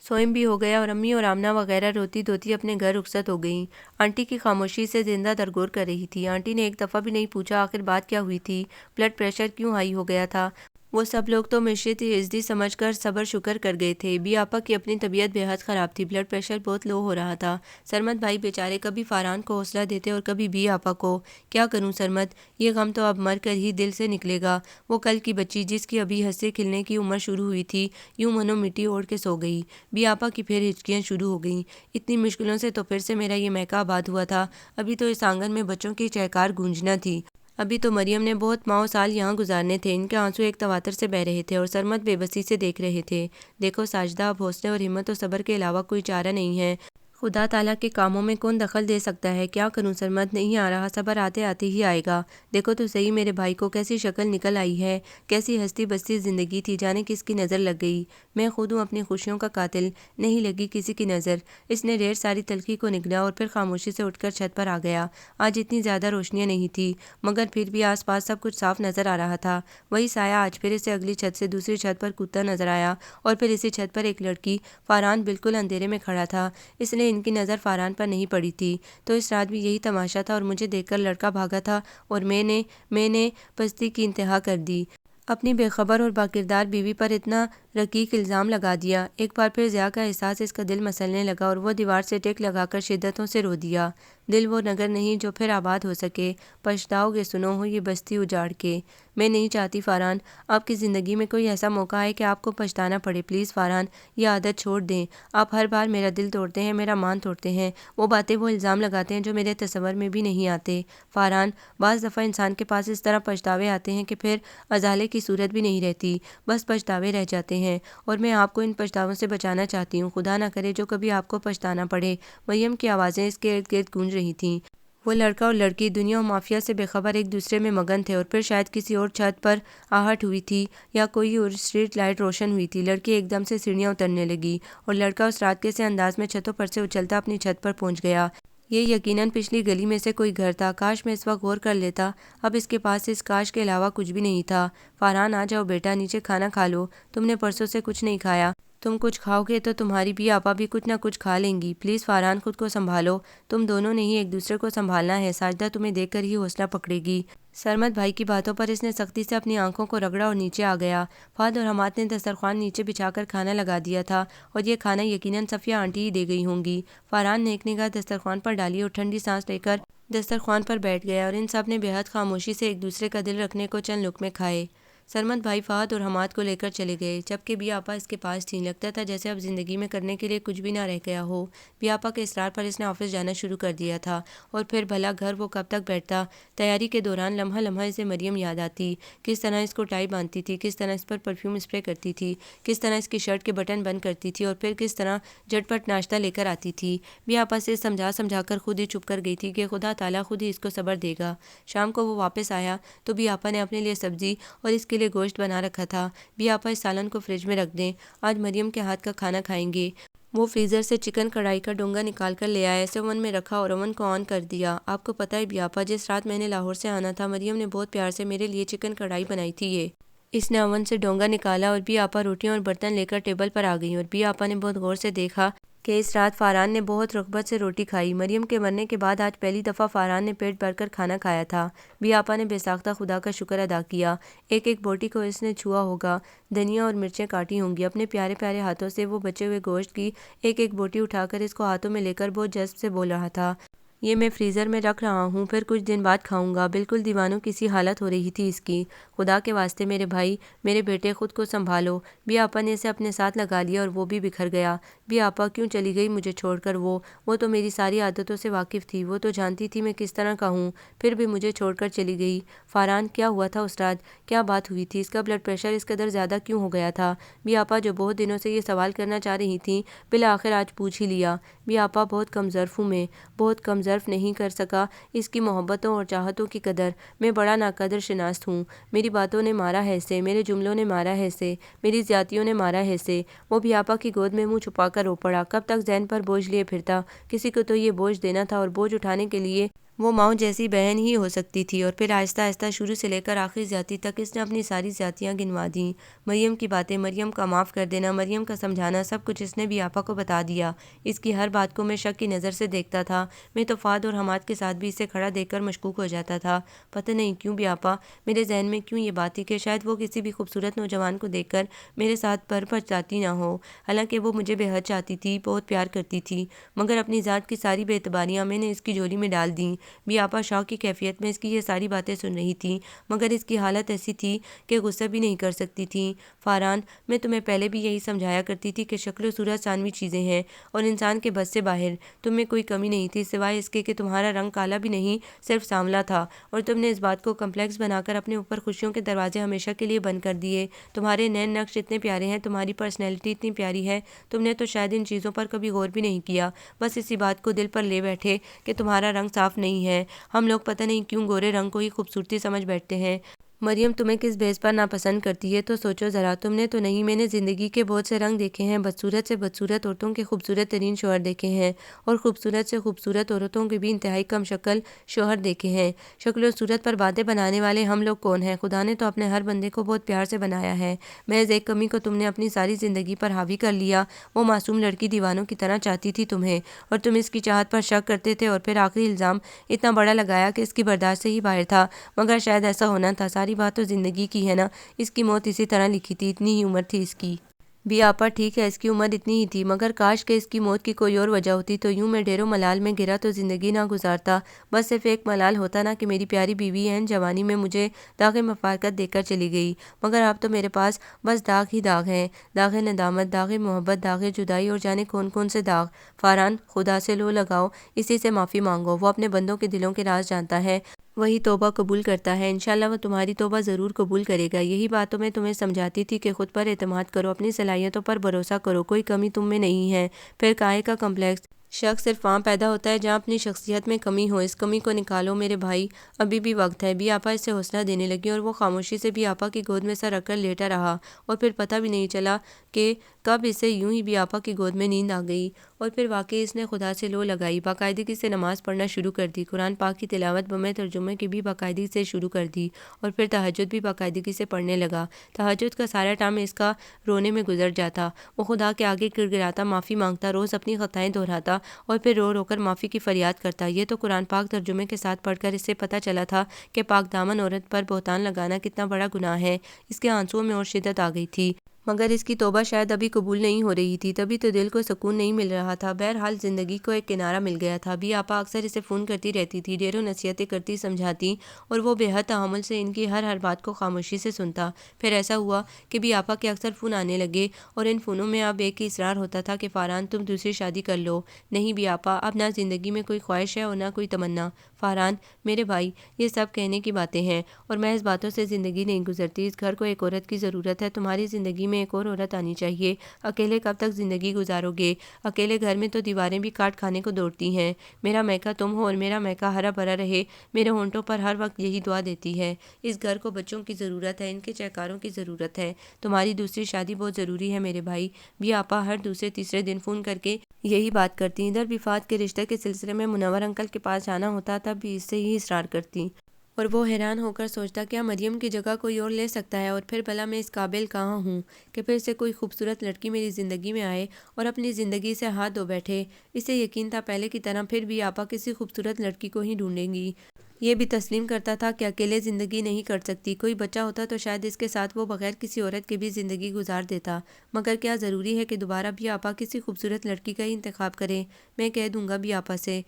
سوئم بھی ہو گیا اور امی اور آمنہ وغیرہ روتی دھوتی اپنے گھر رخصت ہو گئیں۔ آنٹی کی خاموشی سے زندہ درگور کر رہی تھی۔ آنٹی نے ایک دفعہ بھی نہیں پوچھا آخر بات کیا ہوئی تھی، بلڈ پریشر کیوں ہائی ہو گیا تھا۔ وہ سب لوگ تو مشرت عزدی سمجھ کر صبر شکر کر گئے تھے۔ بی آپا کی اپنی طبیعت بے حد خراب تھی، بلڈ پریشر بہت لو ہو رہا تھا۔ سرمد بھائی بیچارے کبھی فاران کو حوصلہ دیتے اور کبھی بی آپا کو۔ کیا کروں سرمد، یہ غم تو اب مر کر ہی دل سے نکلے گا۔ وہ کل کی بچی جس کی ابھی ہنسے کھلنے کی عمر شروع ہوئی تھی، یوں منو مٹی اوڑھ کے سو گئی۔ بی آپا کی پھر ہچکیاں شروع ہو گئیں۔ اتنی مشکلوں سے تو پھر سے میرا یہ میکہ آباد ہوا تھا، ابھی تو اس آنگن میں بچوں کی چہکار گونجنا تھی۔ ابھی تو مریم نے بہت ماہ و سال یہاں گزارنے تھے۔ ان کے آنسو ایک تواتر سے بہہ رہے تھے اور سرمد بے بسی سے دیکھ رہے تھے۔ دیکھو ساجدہ، اب حوصلے اور ہمت و صبر کے علاوہ کوئی چارہ نہیں ہے۔ خدا تعالیٰ کے کاموں میں کون دخل دے سکتا ہے؟ کیا کروں سرمد، نہیں آ رہا صبر، آتے آتے ہی آئے گا۔ دیکھو تو صحیح میرے بھائی کو کیسی شکل نکل آئی ہے، کیسی ہستی بستی زندگی تھی، جانے کس کی نظر لگ گئی۔ میں خود ہوں اپنی خوشیوں کا قاتل، نہیں لگی کسی کی نظر۔ اس نے ڈھیر ساری تلخی کو نگلا اور پھر خاموشی سے اٹھ کر چھت پر آ گیا۔ آج اتنی زیادہ روشنیاں نہیں تھی مگر پھر بھی آس پاس سب کچھ صاف نظر آ رہا تھا۔ وہی سایہ آج پھر اسے اگلی چھت سے دوسری چھت پر کودتا نظر آیا اور پھر اسی چھت پر ایک لڑکی، فاران بالکل اندھیرے میں کھڑا تھا۔ اس لیے ان کی نظر فاران پر نہیں پڑی تھی۔ تو اس رات بھی یہی تماشا تھا اور مجھے دیکھ کر لڑکا بھاگا تھا اور میں نے پستی کی انتہا کر دی۔ اپنی بے خبر اور باکردار بیوی پر اتنا رقیق الزام لگا دیا۔ ایک بار پھر ضیاء کا احساس اس کا دل مسلنے لگا اور وہ دیوار سے ٹیک لگا کر شدتوں سے رو دیا۔ دل وہ نگر نہیں جو پھر آباد ہو سکے، پچھتاؤ گے سنو ہو یہ بستی اجاڑ کے۔ میں نہیں چاہتی فاران آپ کی زندگی میں کوئی ایسا موقع آئے کہ آپ کو پچھتانا پڑے۔ پلیز فاران، یہ عادت چھوڑ دیں۔ آپ ہر بار میرا دل توڑتے ہیں، میرا مان توڑتے ہیں، وہ باتیں، وہ الزام لگاتے ہیں جو میرے تصور میں بھی نہیں آتے۔ فاران، بعض دفعہ انسان کے پاس اس طرح پچھتاوے آتے ہیں کہ پھر ازالے کی صورت بھی نہیں رہتی، بس پچھتاوے رہ جاتے ہیں، اور میں آپ کو ان پچھتاووں سے بچانا چاہتی ہوں۔ خدا نہ کرے جو کبھی آپ کو پچھتانا پڑے۔ مریم کی آوازیں اس کے ارد گرد گونج رہی تھیں۔ وہ لڑکا اور لڑکی دنیا و مافیا سے بے خبر ایک دوسرے میں مگن تھے اور پھر شاید کسی اور چھت پر آہٹ ہوئی تھی یا کوئی اور اسٹریٹ لائٹ روشن ہوئی تھی۔ لڑکی ایک دم سے سیڑھیاں اترنے لگی اور لڑکا اس رات کے سے انداز میں چھتوں پر سے اچھلتا اپنی چھت پر پہنچ گیا۔ یہ یقیناً پچھلی گلی میں سے کوئی گھر تھا۔ کاش میں اس وقت غور کر لیتا، اب اس کے پاس اس کاش کے علاوہ کچھ بھی نہیں تھا۔ فاران، آ جاؤ بیٹا، نیچے کھانا کھا لو، تم نے پرسوں سے کچھ نہیں کھایا۔ تم کچھ کھاؤ گے تو تمہاری بھی آپا بھی کچھ نہ کچھ کھا لیں گی۔ پلیز فاران، خود کو سنبھالو، تم دونوں نے ہی ایک دوسرے کو سنبھالنا ہے۔ ساجدہ تمہیں دیکھ کر ہی حوصلہ پکڑے گی۔ سرمد بھائی کی باتوں پر اس نے سختی سے اپنی آنکھوں کو رگڑا اور نیچے آ گیا۔ فہد اور حماد نے دسترخوان نیچے بچھا کر کھانا لگا دیا تھا اور یہ کھانا یقیناً صفیہ آنٹی ہی دے گئی ہوں گی۔ فاران نے ایک نگاہ دسترخوان پر ڈالی اور ٹھنڈی سانس لے کر دسترخوان پر بیٹھ گیا اور ان سب نے بے حد خاموشی سے ایک دوسرے کا دل رکھنے کو چند لقمے کھائے۔ سرمد بھائی فہد اور حماد کو لے کر چلے گئے، جبکہ بی آپا اس کے پاس تھیں۔ لگتا تھا جیسے اب زندگی میں کرنے کے لیے کچھ بھی نہ رہ گیا ہو۔ بی آپا کے اصرار پر اس نے آفس جانا شروع کر دیا تھا اور پھر بھلا گھر وہ کب تک بیٹھتا۔ تیاری کے دوران لمحہ لمحہ اسے مریم یاد آتی، کس طرح اس کو ٹائی باندھتی تھی، کس طرح اس پر پرفیوم اسپرے کرتی تھی، کس طرح اس کی شرٹ کے بٹن بند کرتی تھی اور پھر کس طرح جھٹ پٹ ناشتہ لے کر آتی تھی۔ بی آپا سے سمجھا سمجھا کر خود ہی چپ کر گئی تھی کہ خدا تعالیٰ خود ہی اس کو صبر دے گا۔ شام کو وہ واپس آیا تو بی آپا نے اپنے لیے سبزی اور اس کے لیے گوشت بنا رکھا تھا۔ بی آپا، اس سالن کو فریج میں رکھ دیں، آج مریم کے ہاتھ کا کھانا کھائیں گے۔ وہ فریزر سے چکن کڑھائی کا ڈونگا نکال کر لے آیا، اسے اوون میں رکھا اور اوون کو آن کر دیا۔ آپ کو پتہ ہے بی آپا، جس رات میں نے لاہور سے آنا تھا مریم نے بہت پیار سے میرے لیے چکن کڑھائی بنائی تھی۔ یہ اس نے اوون سے ڈونگا نکالا اور بی آپا روٹیاں اور برتن لے کر ٹیبل پر آ گئیں اور بی آپا نے بہت غور سے دیکھا کہ اس رات فاران نے بہت رغبت سے روٹی کھائی۔ مریم کے مرنے کے بعد آج پہلی دفعہ فاران نے پیٹ بھر کر کھانا کھایا تھا۔ بی آپا نے بے ساختہ خدا کا شکر ادا کیا۔ ایک ایک بوٹی کو اس نے چھوا ہوگا، دھنیا اور مرچیں کاٹی ہوں گی۔ اپنے پیارے پیارے ہاتھوں سے وہ بچے ہوئے گوشت کی ایک ایک بوٹی اٹھا کر اس کو ہاتھوں میں لے کر بہت جذب سے بول رہا تھا، یہ میں فریزر میں رکھ رہا ہوں، پھر کچھ دن بعد کھاؤں گا۔ بالکل دیوانوں کی سی حالت ہو رہی تھی اس کی۔ خدا کے واسطے میرے بھائی، میرے بیٹے، خود کو سنبھالو۔ بی آپا نے اسے اپنے ساتھ لگا لیا اور وہ بھی بکھر گیا۔ بی آپا، کیوں چلی گئی مجھے چھوڑ کر؟ وہ تو میری ساری عادتوں سے واقف تھی، وہ تو جانتی تھی میں کس طرح کا ہوں، پھر بھی مجھے چھوڑ کر چلی گئی۔ فاران، کیا ہوا تھا اس رات؟ کیا بات ہوئی تھی؟ اس کا بلڈ پریشر اس قدر زیادہ کیوں ہو گیا تھا؟ بی آپا، جو بہت دنوں سے یہ سوال کرنا چاہ رہی تھیں، بالآخر آج پوچھ ہی لیا۔ بی آپا، بہت کم ظرف ہوں میں، بہت کم ظرف نہیں کر سکا اس کی محبتوں اور چاہتوں کی قدر۔ میں بڑا ناقدر شناس ہوں، میری باتوں نے مارا ہے اسے، میرے جملوں نے مارا ہے اسے، میری زیادتیوں نے مارا ہے اسے۔ وہ بھی آپا کی گود میں منہ چھپا کر رو پڑا۔ کب تک ذہن پر بوجھ لیے پھرتا؟ کسی کو تو یہ بوجھ دینا تھا، اور بوجھ اٹھانے کے لیے وہ ماؤں جیسی بہن ہی ہو سکتی تھی۔ اور پھر آہستہ آہستہ شروع سے لے کر آخری زیادتی تک اس نے اپنی ساری زیادتیاں گنوا دیں۔ مریم کی باتیں، مریم کا معاف کر دینا، مریم کا سمجھانا، سب کچھ اس نے بھی آپا کو بتا دیا۔ اس کی ہر بات کو میں شک کی نظر سے دیکھتا تھا۔ میں تو فہد اور حماد کے ساتھ بھی اسے کھڑا دیکھ کر مشکوک ہو جاتا تھا۔ پتہ نہیں کیوں بھی آپا، میرے ذہن میں کیوں یہ بات تھی کہ شاید وہ کسی بھی خوبصورت نوجوان کو دیکھ کر میرے ساتھ پر پچھتاتی نہ ہو۔ حالانکہ وہ مجھے بے حد چاہتی تھی، بہت پیار کرتی تھی، مگر اپنی ذات کی ساری بے اعتباریاں میں نے اس کی جھولی میں ڈال دیں۔ بھی آپا شوق کی کیفیت میں اس کی یہ ساری باتیں سن رہی تھی، مگر اس کی حالت ایسی تھی کہ غصہ بھی نہیں کر سکتی تھی۔ فاران، میں تمہیں پہلے بھی یہی سمجھایا کرتی تھی کہ شکل و صورت ثانوی چیزیں ہیں اور انسان کے بس سے باہر۔ تم میں کوئی کمی نہیں تھی سوائے اس کے کہ تمہارا رنگ کالا بھی نہیں، صرف سانولا تھا، اور تم نے اس بات کو کمپلیکس بنا کر اپنے اوپر خوشیوں کے دروازے ہمیشہ کے لیے بند کر دیے۔ تمہارے نین نقش اتنے پیارے ہیں، تمہاری پرسنالٹی اتنی پیاری ہے، تم نے تو شاید ان چیزوں پر کبھی غور بھی نہیں کیا، بس اسی بات کو دل پر لے بیٹھے کہ تمہارا رنگ صاف نہیں ہے۔ ہم لوگ پتہ نہیں کیوں گورے رنگ کو ہی خوبصورتی سمجھ بیٹھتے ہیں۔ مریم تمہیں کس بیس پر ناپسند کرتی ہے تو سوچو ذرا۔ تم نے تو نہیں، میں نے زندگی کے بہت سے رنگ دیکھے ہیں، بدصورت سے بدصورت عورتوں کے خوبصورت ترین شوہر دیکھے ہیں، اور خوبصورت سے خوبصورت عورتوں کے بھی انتہائی کم شکل شوہر دیکھے ہیں۔ شکل و صورت پر باتیں بنانے والے ہم لوگ کون ہیں؟ خدا نے تو اپنے ہر بندے کو بہت پیار سے بنایا ہے، محض ایک کمی کو تم نے اپنی ساری زندگی پر حاوی کر لیا۔ وہ معصوم لڑکی دیوانوں کی طرح چاہتی تھی تمہیں، اور تم اس کی چاہت پر شک کرتے تھے، اور پھر آخری الزام اتنا بڑا لگایا کہ اس کی برداشت سے ہی باہر تھا، مگر شاید ایسا ہونا تھا۔ ساری بات تو زندگی کی ہے نا، اس کی موت اسی طرح لکھی تھی، اتنی ہی عمر تھی اس کی۔ بھی آپا ٹھیک ہے، اس کی عمر اتنی ہی تھی، مگر کاش کہ اس کی موت کی کوئی اور وجہ ہوتی تو یوں میں ڈیروں ملال میں گرا تو زندگی نہ گزارتا۔ بس صرف ایک ملال ہوتا نا کہ میری پیاری بیوی عین جوانی میں مجھے داغ مفارقت دے کر چلی گئی، مگر اب تو میرے پاس بس داغ ہی داغ ہیں، داغ ندامت، داغ محبت، داغ جدائی، اور جانے کون کون سے داغ۔ فاران، خدا سے لو لگاؤ، اسی سے معافی مانگو، وہ اپنے بندوں کے دلوں کے راز جانتا ہے، وہی توبہ قبول کرتا ہے، انشاءاللہ وہ تمہاری توبہ ضرور قبول کرے گا۔ یہی بات تو میں تمہیں سمجھاتی تھی کہ خود پر اعتماد کرو، اپنی صلاحیتوں پر بھروسہ کرو، کوئی کمی تم میں نہیں ہے۔ پھر کاہے کا کمپلیکس؟ شک صرف وہاں پیدا ہوتا ہے جہاں اپنی شخصیت میں کمی ہو، اس کمی کو نکالو میرے بھائی، ابھی بھی وقت ہے۔ بھی آپا اس سے حوصلہ دینے لگی، اور وہ خاموشی سے بھی آپا کی گود میں سر رکھ کر لیٹا رہا، اور پھر پتہ بھی نہیں چلا کہ کب اسے یوں ہی بھی آپا کی گود میں نیند آ گئی، اور پھر واقعی اس نے خدا سے لو لگائی، باقاعدگی سے نماز پڑھنا شروع کر دی، قرآن پاک کی تلاوت بمِ ترجمے کی بھی باقاعدگی سے شروع کر دی، اور پھر تہجد بھی باقاعدگی سے پڑھنے لگا۔ تہجد کا سارا ٹائم اس کا رونے میں گزر جاتا، وہ خدا کے آگے گر گراتا، معافی مانگتا، روز اپنی خطائیں دہراتا، اور پھر رو رو کر معافی کی فریاد کرتا۔ یہ تو قرآن پاک ترجمے کے ساتھ پڑھ کر اس سے پتہ چلا تھا کہ پاک دامن عورت پر بہتان لگانا کتنا بڑا گناہ ہے۔ اس کے آنسوؤں میں اور شدت آ گئی تھی، مگر اس کی توبہ شاید ابھی قبول نہیں ہو رہی تھی، تبھی تو دل کو سکون نہیں مل رہا تھا۔ بہرحال زندگی کو ایک کنارہ مل گیا تھا۔ بھی آپا اکثر اسے فون کرتی رہتی تھی، ڈھیروں نصیحتیں کرتی، سمجھاتی، اور وہ بے حد تحمل سے ان کی ہر بات کو خاموشی سے سنتا۔ پھر ایسا ہوا کہ بھی آپا کے اکثر فون آنے لگے، اور ان فونوں میں اب ایک ہی اصرار ہوتا تھا کہ فاران تم دوسری شادی کر لو۔ نہیں بھی آپا، اب نہ زندگی میں کوئی خواہش ہے اور نہ کوئی تمنا۔ فاران میرے بھائی، یہ سب کہنے کی باتیں ہیں، اور محض باتوں سے زندگی نہیں گزرتی، اس گھر کو ایک عورت کی ضرورت ہے، تمہاری زندگی میں ایک اور عورت آنی چاہیے۔ اکیلے کب تک زندگی گزارو گے؟ اکیلے گھر میں تو دیواریں بھی کاٹ کھانے کو دوڑتی ہیں۔ میرا میکا تم ہو، اور میرا میکا ہرا بھرا رہے، میرے ہونٹوں پر ہر وقت یہی دعا دیتی ہے۔ اس گھر کو بچوں کی ضرورت ہے، ان کے چہکاروں کی ضرورت ہے، تمہاری دوسری شادی بہت ضروری ہے میرے بھائی۔ بھی آپا ہر دوسرے تیسرے دن فون کر کے یہی بات کرتی، ادھر بھی فہد کے رشتے کے سلسلے میں منور انکل کے پاس جانا ہوتا تب بھی اس سے ہی اصرار کرتی، اور وہ حیران ہو کر سوچتا کیا مریم کی جگہ کوئی اور لے سکتا ہے، اور پھر بھلا میں اس قابل کہاں ہوں کہ پھر سے کوئی خوبصورت لڑکی میری زندگی میں آئے اور اپنی زندگی سے ہاتھ دھو بیٹھے۔ اسے یقین تھا پہلے کی طرح پھر بھی آپا کسی خوبصورت لڑکی کو ہی ڈھونڈیں گی۔ یہ بھی تسلیم کرتا تھا کہ اکیلے زندگی نہیں کٹ سکتی، کوئی بچہ ہوتا تو شاید اس کے ساتھ وہ بغیر کسی عورت کے بھی زندگی گزار دیتا، مگر کیا ضروری ہے کہ دوبارہ بھی آپا کسی خوبصورت لڑکی کا ہی انتخاب کرے؟ میں کہہ دوں گا بھی آپا سے،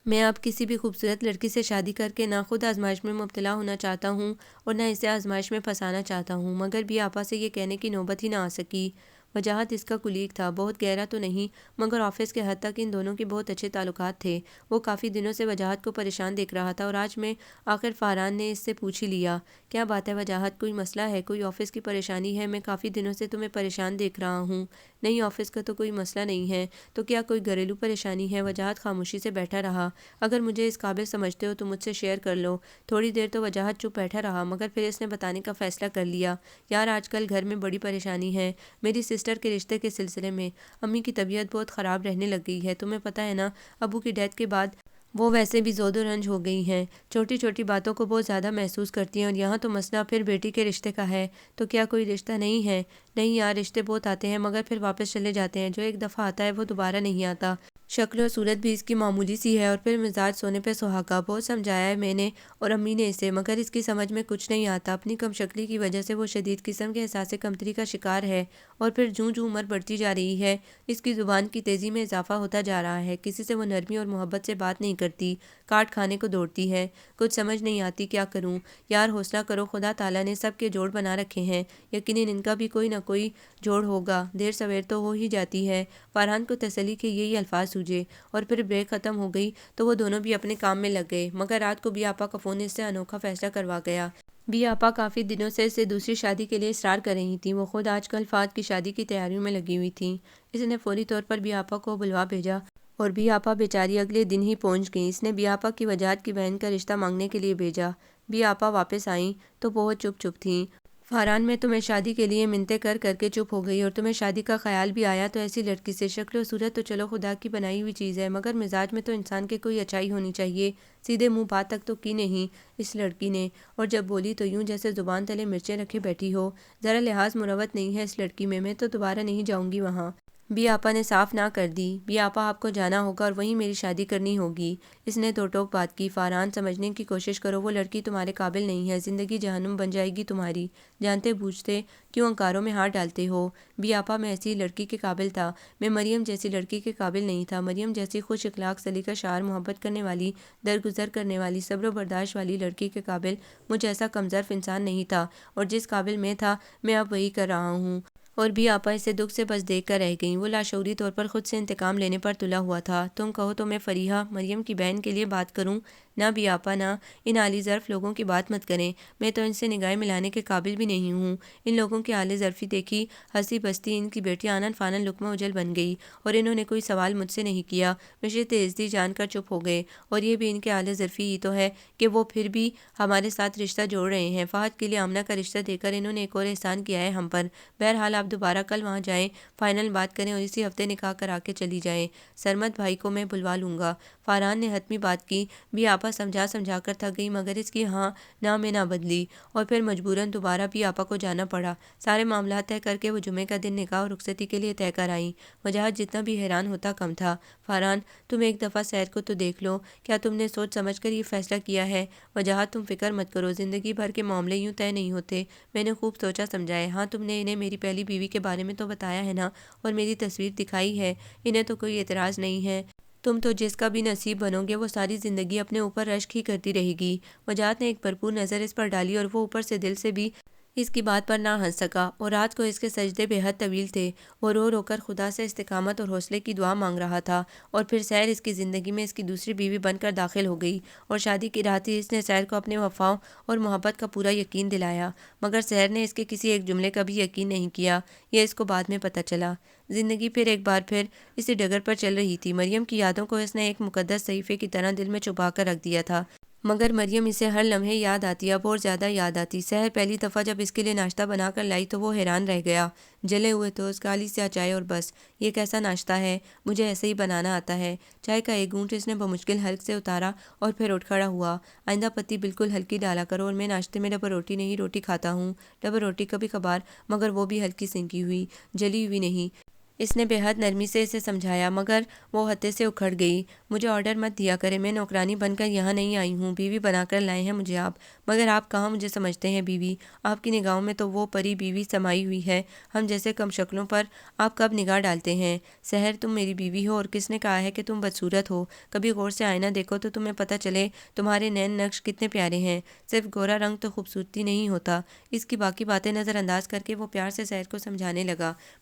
میں اب کسی بھی خوبصورت لڑکی سے شادی کر کے نہ خود آزمائش میں مبتلا ہونا چاہتا ہوں اور نہ اسے آزمائش میں پھنسانا چاہتا ہوں، مگر بھی آپا سے یہ کہنے کی نوبت ہی نہ آ سکی۔ وجاہت اس کا کلیگ تھا، بہت گہرا تو نہیں، مگر آفس کے حد تک ان دونوں کے بہت اچھے تعلقات تھے۔ وہ کافی دنوں سے وجاہت کو پریشان دیکھ رہا تھا، اور آج میں آخر فاران نے اس سے پوچھ ہی لیا، کیا بات ہے وجاہت، کوئی مسئلہ ہے، کوئی آفس کی پریشانی ہے؟ میں کافی دنوں سے تمہیں پریشان دیکھ رہا ہوں۔ نہیں آفس کا تو کوئی مسئلہ نہیں ہے، تو کیا کوئی گھریلو پریشانی ہے؟ وجاہت خاموشی سے بیٹھا رہا۔ اگر مجھے اس قابل سمجھتے ہو تو مجھ سے شیئر کر لو۔ تھوڑی دیر تو وجاہت چپ بیٹھا رہا، مگر پھر اس نے بتانے کا فیصلہ کر لیا۔ یار آج کل گھر میں بڑی پریشانی ہے، میری سسٹر کے رشتے کے سلسلے میں۔ امی کی طبیعت بہت خراب رہنے لگ گئی ہے، تمہیں پتہ ہے نا، ابو کی ڈیتھ کے بعد وہ ویسے بھی زود و رنج ہو گئی ہیں، چھوٹی چھوٹی باتوں کو بہت زیادہ محسوس کرتی ہیں، اور یہاں تو مسئلہ پھر بیٹی کے رشتے کا ہے۔ تو کیا کوئی رشتہ نہیں ہے؟ نہیں یار، رشتے بہت آتے ہیں مگر پھر واپس چلے جاتے ہیں، جو ایک دفعہ آتا ہے وہ دوبارہ نہیں آتا۔ شکل و صورت بھی اس کی معمولی سی ہے، اور پھر مزاج سونے پہ سہاگا۔ بہت سمجھایا ہے میں نے اور امی نے اسے، مگر اس کی سمجھ میں کچھ نہیں آتا۔ اپنی کم شکلی کی وجہ سے وہ شدید قسم کے احساس کمتری کا شکار ہے، اور پھر جوں جوں عمر بڑھتی جا رہی ہے اس کی زبان کی تیزی میں اضافہ ہوتا جا رہا ہے۔ کسی سے وہ نرمی اور محبت سے بات نہیں کرتی، کاٹ کھانے کو دوڑتی ہے۔ کچھ سمجھ نہیں آتی کیا کروں۔ یار حوصلہ کرو، خدا تعالیٰ نے سب کے جوڑ بنا رکھے ہیں، یقیناً ان کا بھی کوئی نہ کوئی جوڑ ہوگا، دیر سویر تو ہو ہی جاتی ہے۔ فارہان کو تسلی کے یہی الفاظ سوجے، اور پھر بریک ختم ہو گئی تو وہ دونوں بھی اپنے کام میں لگ گئے۔ مگر رات کو بھی آپا کا فون اس سے انوکھا فیصلہ کروا گیا۔ بھی آپا کافی دنوں سے اسے دوسری شادی کے لیے اصرار کر رہی تھیں۔ وہ خود آج کل فہد کی شادی کی تیاریوں میں لگی ہوئی تھیں۔ اس نے فوری طور پر بھی آپا کو بلوا بھیجا، اور بھی آپا بیچاری اگلے دن ہی پہنچ گئیں۔ اس نے بھی آپا کی وجاہت کی بہن کا رشتہ مانگنے کے لیے بھیجا۔ بھی آپا واپس آئیں تو بہت چپ چپ تھیں۔ فارہان، میں تمہیں شادی کے لیے منتیں کر کر کے چپ ہو گئی، اور تمہیں شادی کا خیال بھی آیا تو ایسی لڑکی سے؟ شکل و صورت تو چلو خدا کی بنائی ہوئی چیز ہے، مگر مزاج میں تو انسان کے کوئی اچائی ہونی چاہیے۔ سیدھے منہ بات تک تو کی نہیں اس لڑکی نے، اور جب بولی تو یوں جیسے زبان تلے مرچیں رکھے بیٹھی ہو۔ ذرا لحاظ مروت نہیں ہے اس لڑکی میں تو دوبارہ نہیں جاؤں گی وہاں۔ بھی آپا نے صاف نہ کر دی۔ بھی آپا، آپ کو جانا ہوگا اور وہیں میری شادی کرنی ہوگی۔ اس نے تو ٹوک بات کی۔ فارہان، سمجھنے کی کوشش کرو، وہ لڑکی تمہارے قابل نہیں ہے، زندگی جہنم بن جائے گی تمہاری۔ جانتے بوجھتے کیوں انکاروں میں ہاتھ ڈالتے ہو؟ بھی آپا، میں ایسی لڑکی کے قابل تھا، میں مریم جیسی لڑکی کے قابل نہیں تھا۔ مریم جیسی خوش اخلاق، سلیقہ شعار، محبت کرنے والی، درگزر کرنے والی، صبر و برداشت والی لڑکی کے قابل مجھ ایسا کمظرف انسان نہیں تھا، اور جس قابل میں تھا میں اب وہی کر رہا ہوں۔ اور بھی آپا اسے دکھ سے بس دیکھ کر رہ گئیں۔ وہ لاشعوری طور پر خود سے انتقام لینے پر تلا ہوا تھا۔ تم کہو تو میں فریحہ، مریم کی بہن کے لیے بات کروں؟ نہ بھی آپا نہ، ان عالی ظرف لوگوں کی بات مت کریں، میں تو ان سے نگاہیں ملانے کے قابل بھی نہیں ہوں۔ ان لوگوں کی اعلی ظرفی دیکھی، ہنسی بستی ان کی بیٹی آنن فانن لقمہ اجل بن گئی، اور انہوں نے کوئی سوال مجھ سے نہیں کیا۔ مجھے عزتی جان کر چپ ہو گئے، اور یہ بھی ان کے اعلی ظرفی ہی تو ہے کہ وہ پھر بھی ہمارے ساتھ رشتہ جوڑ رہے ہیں۔ فہد کے لیے آمنہ کا رشتہ دے کر انہوں نے ایک اور احسان کیا ہے ہم پر۔ بہرحال آپ دوبارہ کل وہاں جائیں، فائنل بات کریں، اور اسی ہفتے نکاح کرا کے چلی جائیں۔ سرمد بھائی کو میں بلوا لوں گا۔ فارہان نے حتمی بات کی۔ بھی آپا سمجھا کر تھک گئی، مگر اس کی ہاں نہ میں نہ بدلی، اور پھر مجبوراً دوبارہ بھی آپا کو جانا پڑا۔ سارے معاملات طے کر کے وہ جمعے کا دن نکاح اور رخصتی کے لیے طے کر آئیں۔ وجاہت جتنا بھی حیران ہوتا کم تھا۔ فارہان، تم ایک دفعہ سحر کو تو دیکھ لو، کیا تم نے سوچ سمجھ کر یہ فیصلہ کیا ہے؟ وجاہت، تم فکر مت کرو، زندگی بھر کے معاملے یوں طے نہیں ہوتے، میں نے خوب سوچا سمجھا ہے۔ ہاں، تم نے انہیں میری پہلی بیوی کے بارے میں تو بتایا ہے نا، اور میری تصویر دکھائی ہے، انہیں تو کوئی اعتراض نہیں ہے۔ تم تو جس کا بھی نصیب بنو گے وہ ساری زندگی اپنے اوپر رشک ہی کرتی رہے گی۔ وجاہت نے ایک بھرپور نظر اس پر ڈالی، اور وہ اوپر سے دل سے بھی اس کی بات پر نہ ہنس سکا، اور رات کو اس کے سجدے بے حد طویل تھے۔ وہ رو رو کر خدا سے استقامت اور حوصلے کی دعا مانگ رہا تھا، اور پھر سحر اس کی زندگی میں اس کی دوسری بیوی بن کر داخل ہو گئی، اور شادی کی رات ہی اس نے سحر کو اپنے وفاؤں اور محبت کا پورا یقین دلایا۔ مگر سحر نے اس کے کسی ایک جملے کا بھی یقین نہیں کیا، یہ اس کو بعد میں پتہ چلا۔ زندگی پھر ایک بار پھر اسی ڈگر پر چل رہی تھی۔ مریم کی یادوں کو اس نے ایک مقدس صحیفے کی طرح دل میں چھپا کر رکھ دیا تھا، مگر مریم اسے ہر لمحے یاد آتی، اب اور زیادہ یاد آتی۔ سحر پہلی دفعہ جب اس کے لیے ناشتہ بنا کر لائی تو وہ حیران رہ گیا۔ جلے ہوئے ٹوسٹ، کالی سیاہ چائے، اور بس یہ کیسا ناشتہ ہے، مجھے ایسے ہی بنانا آتا ہے۔ چائے کا ایک گھونٹ اس نے بمشکل حلق سے اتارا، اور پھر اٹھ کھڑا ہوا۔ آئندہ پتی بالکل ہلکی ڈالا کرو، اور میں ناشتے میں ڈبل روٹی نہیں روٹی کھاتا ہوں۔ ڈبل روٹی کبھی کبھار، مگر وہ بھی ہلکی سینکی ہوئی، جلی ہوئی نہیں۔ اس نے بے حد نرمی سے اسے سمجھایا، مگر وہ ہتے سے اکھڑ گئی۔ مجھے آرڈر مت دیا کرے، میں نوکرانی بن کر یہاں نہیں آئی ہوں، بیوی بنا کر لائے ہیں مجھے آپ۔ مگر آپ کہاں مجھے سمجھتے ہیں بیوی، آپ کی نگاہوں میں تو وہ پری بیوی سمائی ہوئی ہے، ہم جیسے کم شکلوں پر آپ کب نگاہ ڈالتے ہیں؟ سحر، تم میری بیوی ہو، اور کس نے کہا ہے کہ تم بدصورت ہو؟ کبھی غور سے آئینہ دیکھو تو تمہیں پتہ چلے تمہارے نین نقش کتنے پیارے ہیں۔ صرف گورا رنگ تو خوبصورتی نہیں ہوتا۔ اس کی باقی باتیں نظر انداز کر کے وہ پیار سے سحر کو سمجھانے لگا،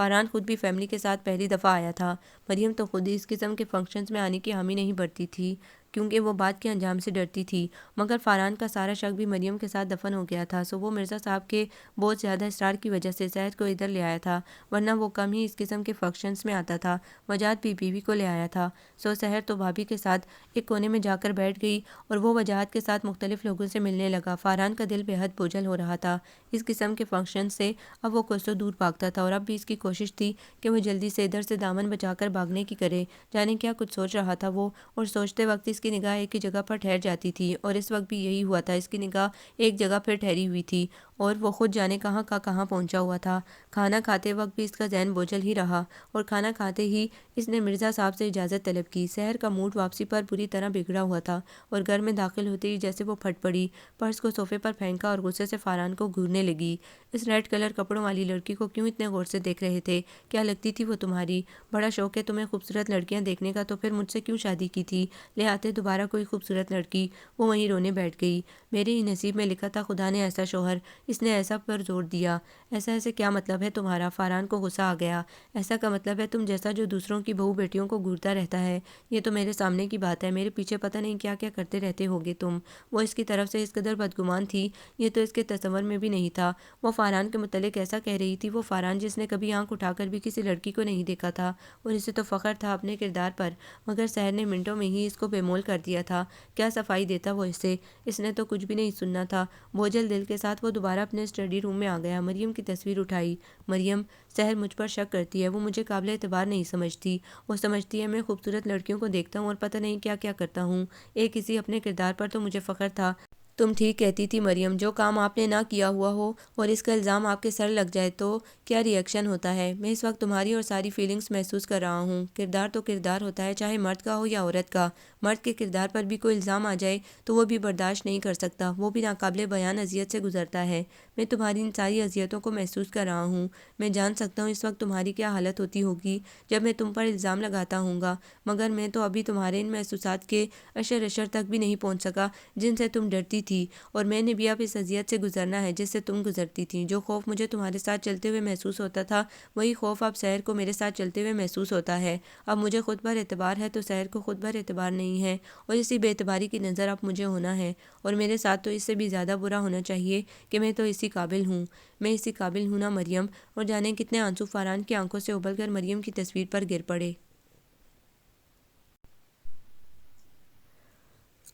فاران خود بھی فیملی کے ساتھ پہلی دفعہ آیا تھا۔ مریم تو خود ہی اس قسم کے فنکشنز میں آنے کی حامی نہیں بھرتی تھی کیونکہ وہ بات کے انجام سے ڈرتی تھی، مگر فاران کا سارا شک بھی مریم کے ساتھ دفن ہو گیا تھا، سو وہ مرزا صاحب کے بہت زیادہ اصرار کی وجہ سے سحر کو ادھر لے آیا تھا، ورنہ وہ کم ہی اس قسم کے فنکشنز میں آتا تھا۔ وجاہت بھی بیوی کو لے آیا تھا، سو سحر تو بھابھی کے ساتھ ایک کونے میں جا کر بیٹھ گئی اور وہ وجاہت کے ساتھ مختلف لوگوں سے ملنے لگا۔ فاران کا دل بے حد بوجھل ہو رہا تھا اس قسم کے فنکشن سے، اب وہ کوسوں دور بھاگتا تھا اور اب بھی اس کی کوشش تھی کہ وہ جلدی سے ادھر سے دامن بچا کر بھاگنے کی کرے۔ جانے کیا کچھ سوچ رہا تھا وہ، اور سوچتے وقت اس کی نگاہ ایک ہی جگہ پر ٹھہر جاتی تھی، اور اس وقت بھی یہی ہوا تھا، اس کی نگاہ ایک جگہ پھر ٹھہری ہوئی تھی اور وہ خود جانے کہاں کا کہاں پہنچا ہوا تھا۔ کھانا کھاتے وقت بھی اس کا ذہن بوجھل ہی رہا اور کھانا کھاتے ہی اس نے مرزا صاحب سے اجازت طلب کی۔ سحر کا موڈ واپسی پر بری طرح بگڑا ہوا تھا اور گھر میں داخل ہوتے ہی جیسے وہ پھٹ پڑی، پرس کو صوفے پر پھینکا اور غصے سے فاران کو گھورنے لگی۔ اس ریڈ کلر کپڑوں والی لڑکی کو کیوں اتنے غور سے دیکھ رہے تھے؟ کیا لگتی تھی وہ تمہاری؟ بڑا شوق ہے تمہیں خوبصورت لڑکیاں دیکھنے کا، تو پھر مجھ سے کیوں شادی کی تھی؟ لے آتے دوبارہ کوئی خوبصورت لڑکی۔ وہ وہیں رونے بیٹھ گئی۔ میرے ہی نصیب میں لکھا تھا خدا نے ایسا شوہر، اس نے ایسا پر زور دیا۔ ایسا ایسے کیا مطلب ہے تمہارا؟ فاران کو غصہ آ گیا۔ ایسا کا مطلب ہے تم جیسا جو دوسروں کی بہو بیٹیوں کو گھورتا رہتا ہے۔ یہ تو میرے سامنے کی بات ہے، میرے پیچھے پتہ نہیں کیا کیا کرتے رہتے ہوگے تم۔ وہ اس کی طرف سے اس قدر بدگمان تھی، یہ تو اس کے تصور میں بھی نہیں تھا۔ وہ فاران کے متعلق ایسا کہہ رہی تھی، وہ فاران جس نے کبھی آنکھ اٹھا کر بھی کسی لڑکی کو نہیں دیکھا تھا، اور اسے تو فخر تھا اپنے کردار پر، مگر سحر نے منٹوں میں ہی اس کو بے مول کر دیا تھا۔ کیا صفائی دیتا وہ اسے؟ اس نے تو کچھ بھی نہیں سننا تھا۔ بوجھل دل کے ساتھ وہ دوبارہ اپنے اسٹڈی روم میں آ گیا، مریم کی تصویر اٹھائی۔ مریم، سحر مجھ پر شک کرتی ہے، وہ مجھے قابل اعتبار نہیں سمجھتی، وہ سمجھتی ہے میں خوبصورت لڑکیوں کو دیکھتا ہوں اور پتہ نہیں کیا کیا کرتا ہوں۔ ایک کسی اپنے کردار پر تو مجھے فخر تھا۔ تم ٹھیک کہتی تھی مریم، جو کام آپ نے نہ کیا ہوا ہو اور اس کا الزام آپ کے سر لگ جائے تو کیا ری ایکشن ہوتا ہے؟ میں اس وقت تمہاری اور ساری فیلنگز محسوس کر رہا ہوں۔ کردار تو کردار ہوتا ہے، چاہے مرد کا ہو یا عورت کا۔ مرد کے کردار پر بھی کوئی الزام آ جائے تو وہ بھی برداشت نہیں کر سکتا، وہ بھی ناقابل بیان اذیت سے گزرتا ہے۔ میں تمہاری ان ساری اذیتوں کو محسوس کر رہا ہوں۔ میں جان سکتا ہوں اس وقت تمہاری کیا حالت ہوتی ہوگی جب میں تم پر الزام لگاتا ہوں گا، مگر میں تو ابھی تمہارے ان محسوسات کے اشر اشر تک بھی نہیں پہنچ سکا جن سے تم ڈرتی تھی، اور میں نے بھی اب اس اذیت سے گزرنا ہے جس سے تم گزرتی تھی۔ جو خوف مجھے تمہارے ساتھ چلتے ہوئے محسوس ہوتا تھا، وہی خوف اب سحر کو میرے ساتھ چلتے ہوئے محسوس ہوتا ہے۔ اب مجھے خود پر اعتبار ہے تو سحر کو خود پر اعتبار نہیں ہے، اور اسی بے اعتباری کی نظر اب مجھے ہونا ہے، اور میرے ساتھ تو اس سے بھی زیادہ برا ہونا چاہیے کہ میں تو اسی قابل ہوں۔ میں اسی قابل ہوں نا مریم؟ اور جانے کتنے آنسو فاران کی آنکھوں سے ابل کر مریم کی تصویر پر گر پڑے۔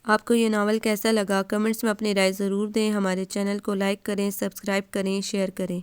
آپ کو یہ ناول کیسا لگا؟ کمنٹس میں اپنی رائے ضرور دیں۔ ہمارے چینل کو لائک کریں، سبسکرائب کریں، شیئر کریں۔